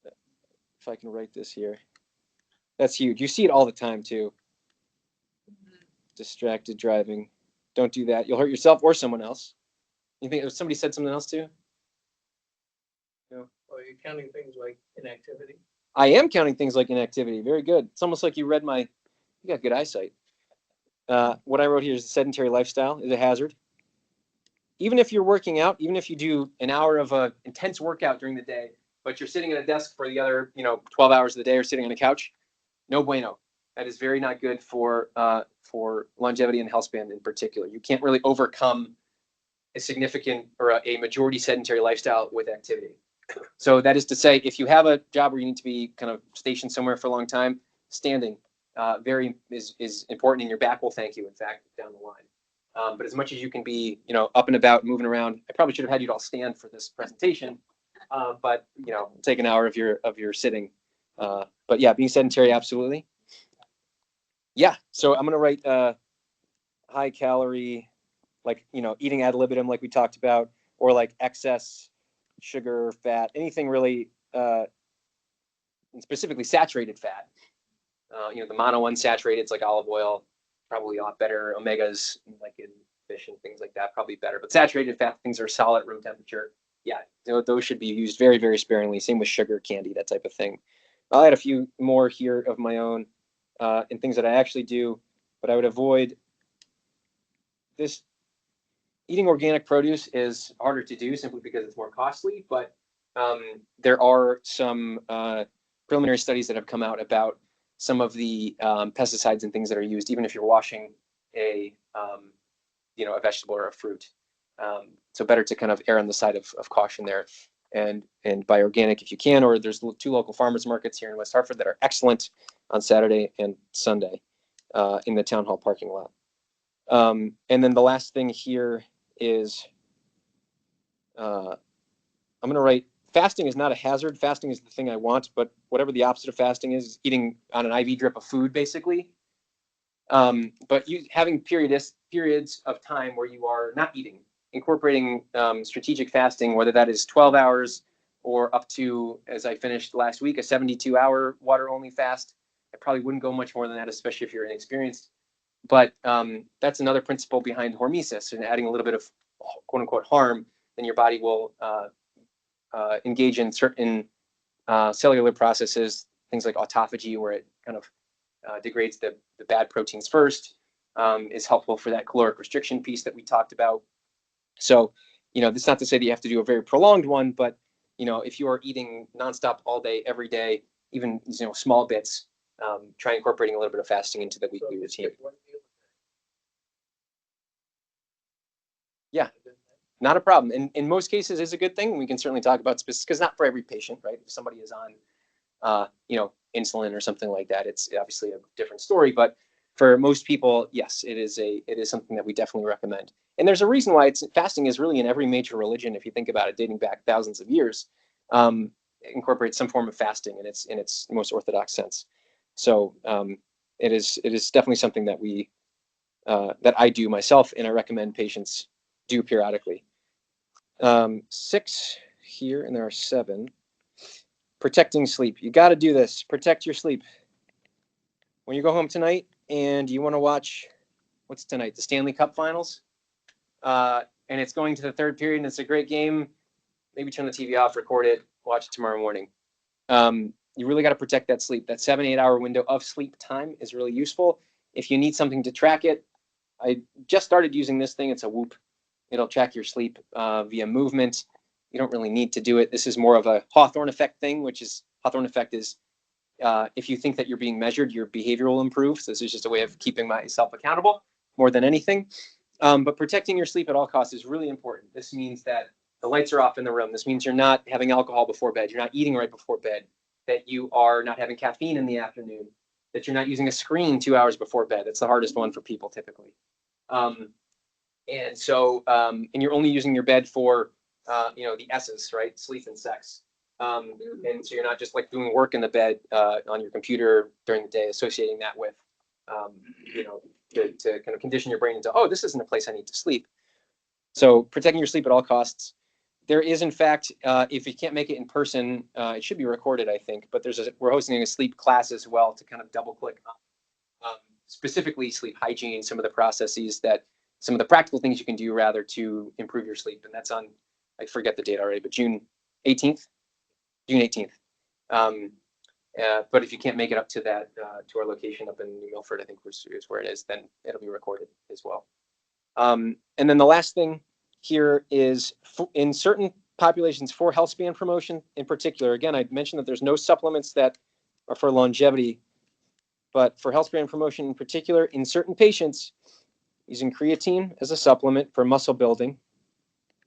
If I can write this here. That's huge. You see it all the time, too. Distracted driving. Don't do that. You'll hurt yourself or someone else. You think somebody said something else too? No. Well, you're counting things like inactivity. I am counting things like inactivity. Very good. It's almost like you read you got good eyesight. What I wrote here is a sedentary lifestyle is a hazard. Even if you're working out, even if you do an hour of a intense workout during the day, but you're sitting at a desk for the other, 12 hours of the day or sitting on a couch, no bueno. That is very not good for longevity and health span in particular. You can't really overcome a significant or a majority sedentary lifestyle with activity. So that is to say, if you have a job where you need to be kind of stationed somewhere for a long time, standing is important, and your back will thank you, in fact, down the line. But as much as you can be, up and about, moving around, I probably should have had you all stand for this presentation, but take an hour of your sitting. But yeah, being sedentary, absolutely. Yeah, so I'm gonna write high calorie, like eating ad libitum, like we talked about, or like excess sugar, fat, anything really, specifically saturated fat. The mono unsaturated, like olive oil, probably a lot better. Omegas, like in fish and things like that, probably better. But saturated fat, things are solid at room temperature. Yeah, those should be used very, very sparingly. Same with sugar, candy, that type of thing. I'll add a few more here of my own and things that I actually do, but I would avoid this. Eating organic produce is harder to do simply because it's more costly, but there are some preliminary studies that have come out about some of the pesticides and things that are used, even if you're washing a vegetable or a fruit. So better to kind of err on the side of caution there and buy organic if you can, or there's 2 local farmers markets here in West Hartford that are excellent on Saturday and Sunday in the town hall parking lot. And then the last thing here is I'm going to write fasting is not a hazard. Fasting is the thing I want, but whatever the opposite of fasting is eating on an IV drip of food, basically. But you having periods of time where you are not eating, incorporating strategic fasting, whether that is 12 hours or up to, as I finished last week, a 72-hour water-only fast. I probably wouldn't go much more than that, especially if you're inexperienced. But that's another principle behind hormesis, and adding a little bit of quote unquote harm, then your body will engage in certain cellular processes, things like autophagy, where it kind of degrades the bad proteins first, is helpful for that caloric restriction piece that we talked about. So, that's not to say that you have to do a very prolonged one, but, if you are eating nonstop all day, every day, even, small bits, try incorporating a little bit of fasting into the weekly routine. Yeah. not a problem. And in most cases is a good thing. We can certainly talk about specifics, because not for every patient, right? If somebody is on, insulin or something like that, it's obviously a different story. But for most people, yes, it is something that we definitely recommend. And there's a reason why fasting is really in every major religion. If you think about it, dating back thousands of years, it incorporates some form of fasting in its most orthodox sense. So it is definitely something that that I do myself, and I recommend patients do periodically. 6 here, and there are 7. Protecting sleep. You got to do this. Protect your sleep. When you go home tonight and you want to watch, what's tonight? The Stanley Cup Finals. And it's going to the 3rd period, and it's a great game. Maybe turn the TV off, record it, watch it tomorrow morning. You really got to protect that sleep. That 7-8 hour window of sleep time is really useful. If you need something to track it, I just started using this thing. It's a Whoop. It'll track your sleep via movement. You don't really need to do it. This is more of a Hawthorne effect thing, which is Hawthorne effect is if you think that you're being measured, your behavior will improve. So this is just a way of keeping myself accountable more than anything. But protecting your sleep at all costs is really important. This means that the lights are off in the room. This means you're not having alcohol before bed. You're not eating right before bed. That you are not having caffeine in the afternoon. That you're not using a screen 2 hours before bed. That's the hardest one for people typically. And you're only using your bed for, the S's, right? Sleep and sex. And so you're not just like doing work in the bed on your computer during the day, associating that with, to kind of condition your brain into, oh, this isn't a place I need to sleep. So protecting your sleep at all costs. There is, in fact, if you can't make it in person, it should be recorded, I think. But we're hosting a sleep class as well to kind of double click on specifically sleep hygiene, some of the practical things you can do rather to improve your sleep. And that's on, I forget the date already, but June 18th. But if you can't make it up to that, to our location up in New Milford, I think is where it is, then it'll be recorded as well. And then the last thing here is in certain populations for Healthspan promotion in particular, again, I mentioned that there's no supplements that are for longevity, but for Healthspan promotion in particular, in certain patients, using creatine as a supplement for muscle building.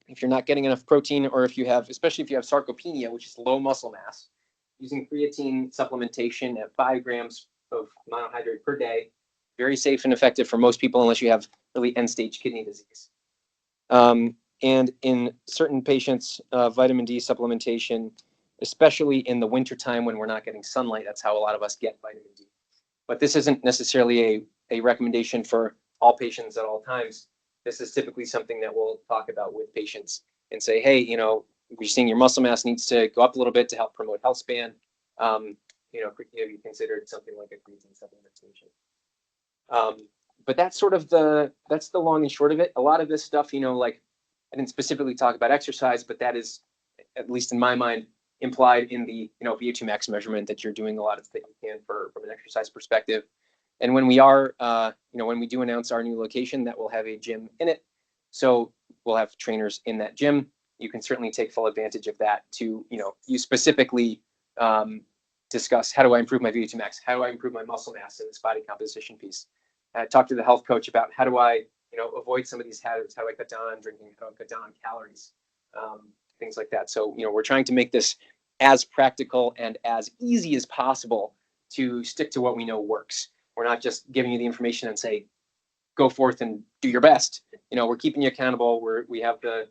If you're not getting enough protein, or especially if you have sarcopenia, which is low muscle mass, using creatine supplementation at 5 grams of monohydrate per day, very safe and effective for most people, unless you have really end-stage kidney disease. And in certain patients, vitamin D supplementation, especially in the wintertime when we're not getting sunlight. That's how a lot of us get vitamin D. But this isn't necessarily a recommendation for all patients at all times. This is typically something that we'll talk about with patients and say, hey, we're seeing your muscle mass needs to go up a little bit to help promote Healthspan. You considered something like a creatine supplementation. But that's sort of that's the long and short of it. A lot of this stuff, like I didn't specifically talk about exercise, but that is, at least in my mind, implied in the VO2 max measurement, that you're doing a lot of that you can from an exercise perspective. And when we are, when we do announce our new location, that will have a gym in it. So we'll have trainers in that gym. You can certainly take full advantage of that to, you specifically discuss, how do I improve my VO2 max? How do I improve my muscle mass in this body composition piece? Talk to the health coach about how do I, avoid some of these habits? How do I cut down on drinking? How do I cut down on calories? Things like that. So, we're trying to make this as practical and as easy as possible to stick to what we know works. We're not just giving you the information and say, go forth and do your best. We're keeping you accountable. We have the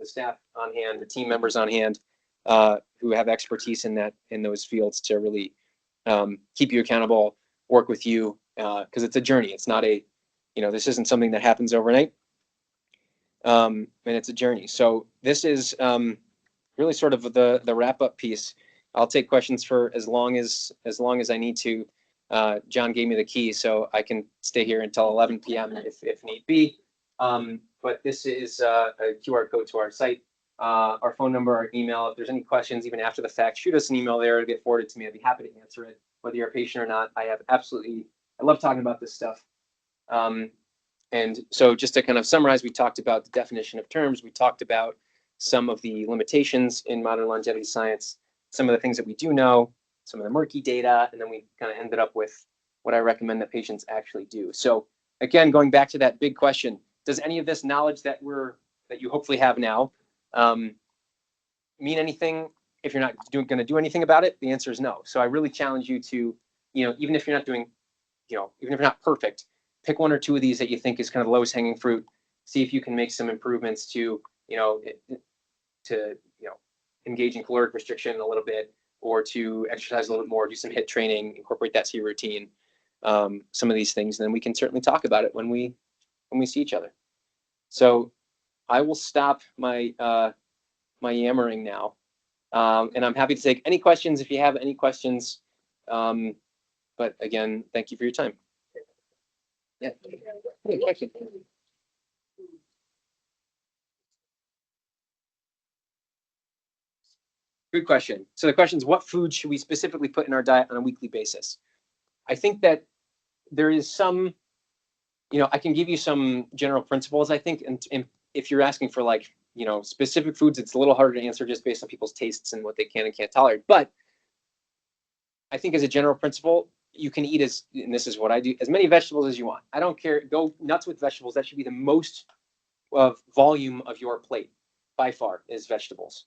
staff on hand, the team members on hand, who have expertise in those fields to really keep you accountable, work with you, because it's a journey. It's not this isn't something that happens overnight, and it's a journey. So this is really sort of the wrap up piece. I'll take questions for as long as I need to. John gave me the key, so I can stay here until 11 p.m. if need be. But this is a QR code to our site, our phone number, our email. If there's any questions, even after the fact, shoot us an email there. It'll get forwarded to me. I'd be happy to answer it, whether you're a patient or not. I love talking about this stuff. And so just to kind of summarize, we talked about the definition of terms. We talked about some of the limitations in modern longevity science, some of the things that we do know, some of the murky data, and then we kind of ended up with what I recommend that patients actually do. So again, going back to that big question, does any of this knowledge that we're that you hopefully have now mean anything if you're not going to do anything about it? The answer is no. So I really challenge you to, even if you're not doing, even if you're not perfect, pick one or two of these that you think is kind of the lowest hanging fruit. See if you can make some improvements to, engage in caloric restriction a little bit, or to exercise a little bit more, do some HIIT training, incorporate that to your routine. Some of these things, and then we can certainly talk about it when we see each other. So I will stop my my yammering now, and I'm happy to take any questions if you have any questions. But again, thank you for your time. Yeah. Good question. Good question. So the question is, what food should we specifically put in our diet on a weekly basis? I think that there is some, I can give you some general principles, I think, and if you're asking for like, specific foods, it's a little harder to answer just based on people's tastes and what they can and can't tolerate. But I think as a general principle, you can eat and this is what I do, as many vegetables as you want. I don't care. Go nuts with vegetables. That should be the most of volume of your plate by far is vegetables.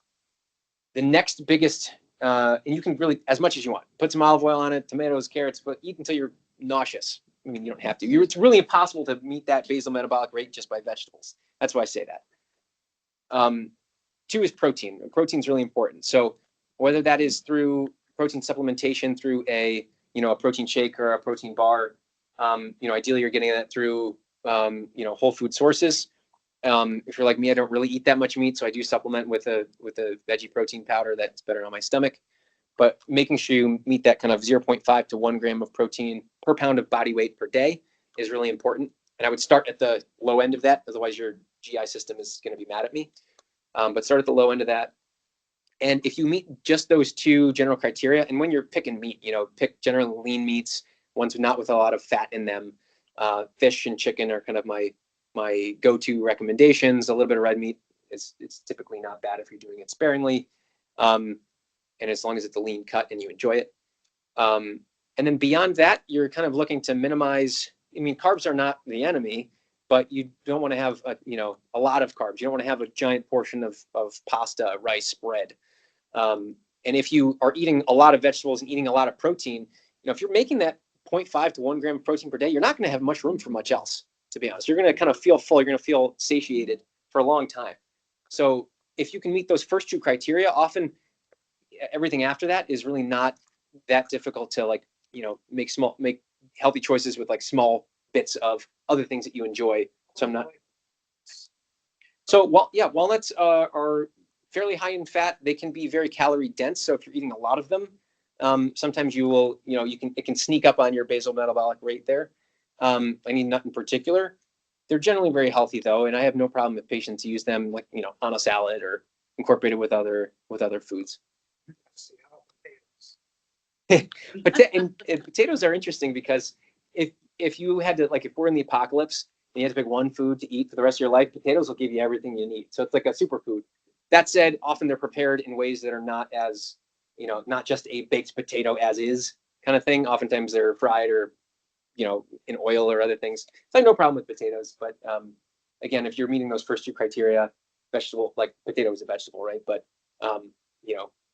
The next biggest, and you can really, as much as you want, put some olive oil on it, tomatoes, carrots, but eat until you're nauseous. I mean, you don't have to. It's really impossible to meet that basal metabolic rate just by vegetables. That's why I say that. 2 is protein. Protein is really important. So whether that is through protein supplementation through a protein shake or a protein bar, ideally you're getting that through whole food sources. If you're like me, I don't really eat that much meat, so I do supplement with a veggie protein powder that's better on my stomach. But making sure you meet that kind of 0.5 to 1 gram of protein per pound of body weight per day is really important. And I would start at the low end of that, otherwise your GI system is going to be mad at me. But start at the low end of that. And if you meet just those 2 general criteria, and when you're picking meat, pick generally lean meats, ones not with a lot of fat in them. Fish and chicken are kind of my go-to recommendations. A little bit of red meat it's typically not bad if you're doing it sparingly, and as long as it's a lean cut and you enjoy it. And then beyond that, you're kind of looking to minimize. I mean, carbs are not the enemy, but you don't want to have a lot of carbs. You don't want to have a giant portion of pasta, rice, bread. And if you are eating a lot of vegetables and eating a lot of protein, if you're making that 0.5 to 1 gram of protein per day, you're not going to have much room for much else, to be honest. You're going to kind of feel full. You're going to feel satiated for a long time. So if you can meet those first 2 criteria, often everything after that is really not that difficult to make healthy choices with like small bits of other things that you enjoy. Walnuts are fairly high in fat. They can be very calorie dense. So if you're eating a lot of them, sometimes you will, it can sneak up on your basal metabolic rate there. I mean, nut in particular. They're generally very healthy though, and I have no problem if patients use them on a salad or incorporated with other foods. Potatoes are interesting because if you had to, if we're in the apocalypse and you had to pick one food to eat for the rest of your life, potatoes will give you everything you need. So it's like a superfood. That said, often they're prepared in ways that are not as, not just a baked potato as is kind of thing. Oftentimes they're fried or, in oil or other things. So I have no problem with potatoes. But again, if you're meeting those first 2 criteria, vegetable, like potato is a vegetable, right? But,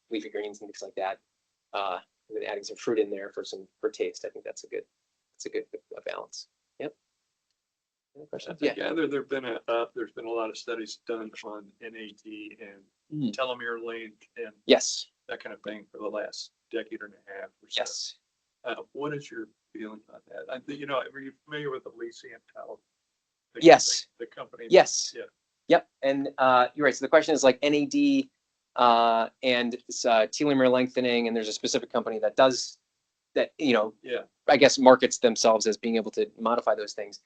leafy greens and things like that. And then adding some fruit in there for taste. I think that's a good balance. Yep. I gather there's been a lot of studies done on NAD and telomere length and yes, that kind of thing for the last decade and a half or so. Yes. What is your feeling on that? Are you familiar with the Lysian Tal? Yes. The company. Yes. Yeah. Yep. And you're right. So the question is like NAD and telomere lengthening, and there's a specific company that does that. I guess markets themselves as being able to modify those things.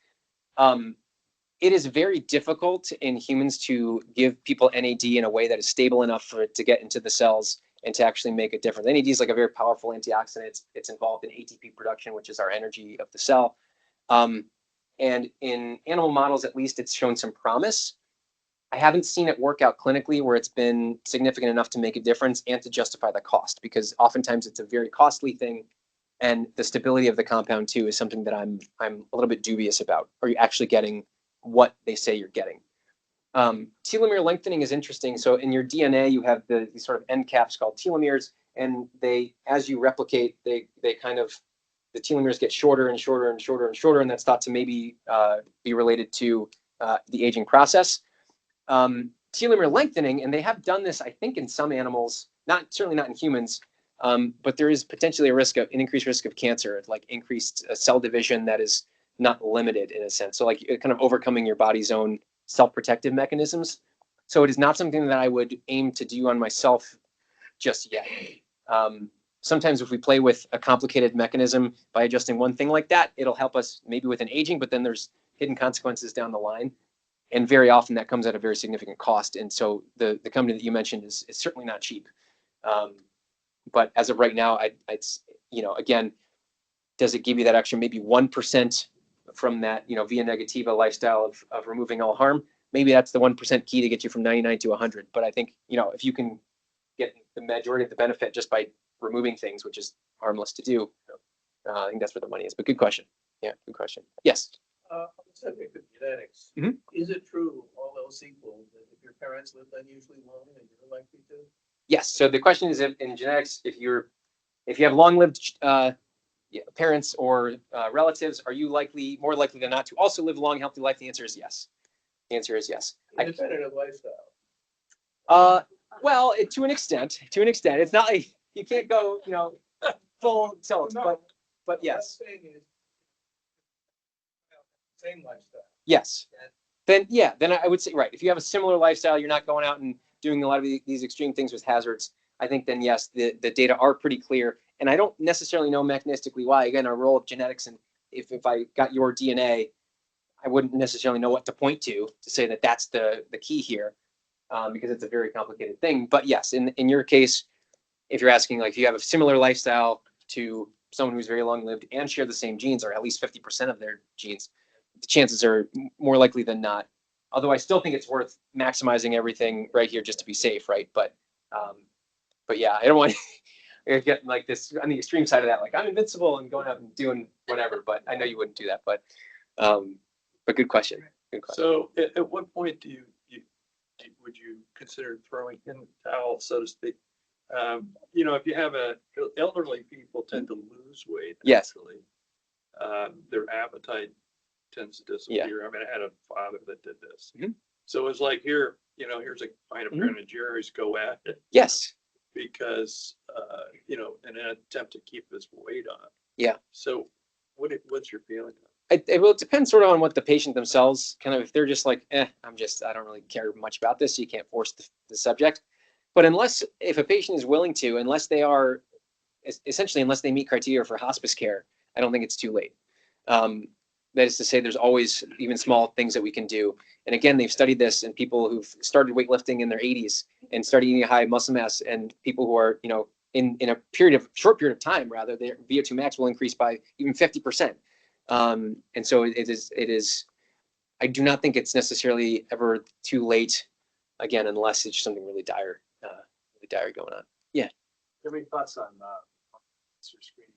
It is very difficult in humans to give people NAD in a way that is stable enough for it to get into the cells and to actually make a difference. NAD is like a very powerful antioxidant. It's involved in ATP production, which is our energy of the cell. And in animal models, at least, it's shown some promise. I haven't seen it work out clinically where it's been significant enough to make a difference and to justify the cost, because oftentimes it's a very costly thing. And the stability of the compound too is something that I'm a little bit dubious about. Are you actually getting what they say you're getting? Telomere lengthening is interesting. So in your DNA, you have these sort of end caps called telomeres, and as you replicate, they kind of, the telomeres get shorter and shorter and shorter and shorter, and that's thought to maybe be related to the aging process. Telomere lengthening, and they have done this, I think, in some animals, certainly not in humans, but there is potentially an increased risk of cancer, like increased cell division that is not limited in a sense. So like kind of overcoming your body's own self-protective mechanisms. So it is not something that I would aim to do on myself just yet. Sometimes if we play with a complicated mechanism by adjusting one thing like that, it'll help us maybe with an aging, but then there's hidden consequences down the line. And very often that comes at a very significant cost. And so the company that you mentioned is certainly not cheap. But as of right now, I'd again, does it give you that extra maybe 1% from that, Via Negativa lifestyle of removing all harm? Maybe that's the 1% key to get you from 99 to 100. But I think, if you can get the majority of the benefit just by removing things, which is harmless to do, I think that's where the money is. But good question. Yeah, good question. Yes. On the subject of genetics, Mhm. is it true, all else equal, that if your parents lived unusually long, then you're likely to? Yes. So the question is, if in genetics, if you have long-lived parents or relatives, are you more likely than not to also live a long, healthy life? The answer is yes. The answer is yes. Independent of lifestyle. Well, to an extent. It's not like you can't go, full tilt, but yes. What I'm saying is, same lifestyle. Yes. Then I would say, right, if you have a similar lifestyle, you're not going out and doing a lot of these extreme things with hazards, I think then yes, the data are pretty clear. And I don't necessarily know mechanistically why. Again, our role of genetics, and if I got your DNA, I wouldn't necessarily know what to point to say that that's the key here, because it's a very complicated thing. But yes, in your case, if you're asking, like, if you have a similar lifestyle to someone who's very long lived and share the same genes, or at least 50% of their genes, the chances are more likely than not. Although I still think it's worth maximizing everything right here just to be safe, right? But yeah, I don't want to get like this on the extreme side of that, like I'm invincible and going out and doing whatever. But I know you wouldn't do that. But good question. Good question. So at what point would you consider throwing in the towel, so to speak? If you have elderly people tend to lose weight. Yes. Actually, their appetite tends to disappear. I mean, I had a father that did this. Mhm. So it's like here's a pint of Ben and Jerry's, go at it. Yes. Because in an attempt to keep his weight on. Yeah. So what's your feeling? It depends sort of on what the patient themselves kind of, if they're just like, I don't really care much about this. You can't force the subject. But if a patient is willing to, unless they meet criteria for hospice care, I don't think it's too late. That is to say, there's always even small things that we can do. And again, they've studied this in people who've started weightlifting in their 80s and started eating a high muscle mass, and people who are, in a short period of time, rather, their VO2 max will increase by even 50%. And so it is, I do not think it's necessarily ever too late, again, unless it's something really dire going on. Yeah. Do you have any thoughts on cancer screening?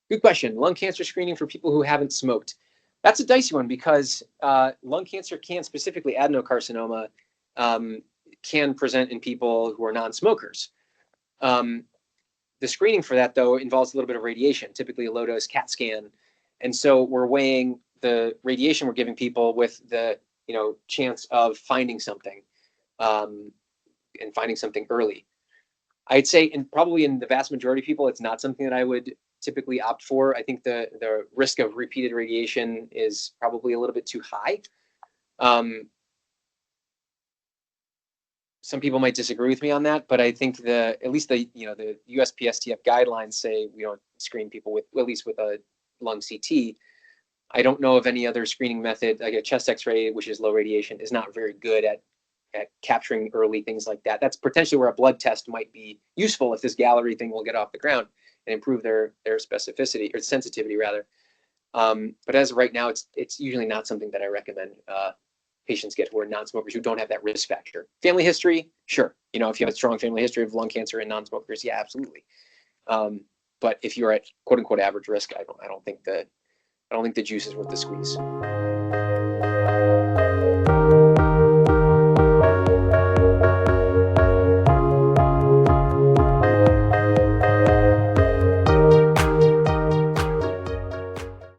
Good question. Lung cancer screening for people who haven't smoked. That's a dicey one, because lung cancer specifically adenocarcinoma, can present in people who are non-smokers. The screening for that, though, involves a little bit of radiation, typically a low-dose CAT scan. And so we're weighing the radiation we're giving people with the chance of finding something, and finding something early. I'd say, probably in the vast majority of people, it's not something that I would typically opt for. I think the risk of repeated radiation is probably a little bit too high. Some people might disagree with me on that, but I think at least the USPSTF guidelines say we don't screen people at least with a lung CT. I don't know of any other screening method, like a chest X-ray, which is low radiation, is not very good at capturing early things like that. That's potentially where a blood test might be useful if this Gallery thing will get off the ground and improve their specificity, or sensitivity rather. But as of right now, it's usually not something that I recommend patients get who are non-smokers, who don't have that risk factor. Family history, sure. If you have a strong family history of lung cancer in non-smokers, yeah, absolutely. But if you're at quote unquote average risk, I don't think the juice is worth the squeeze.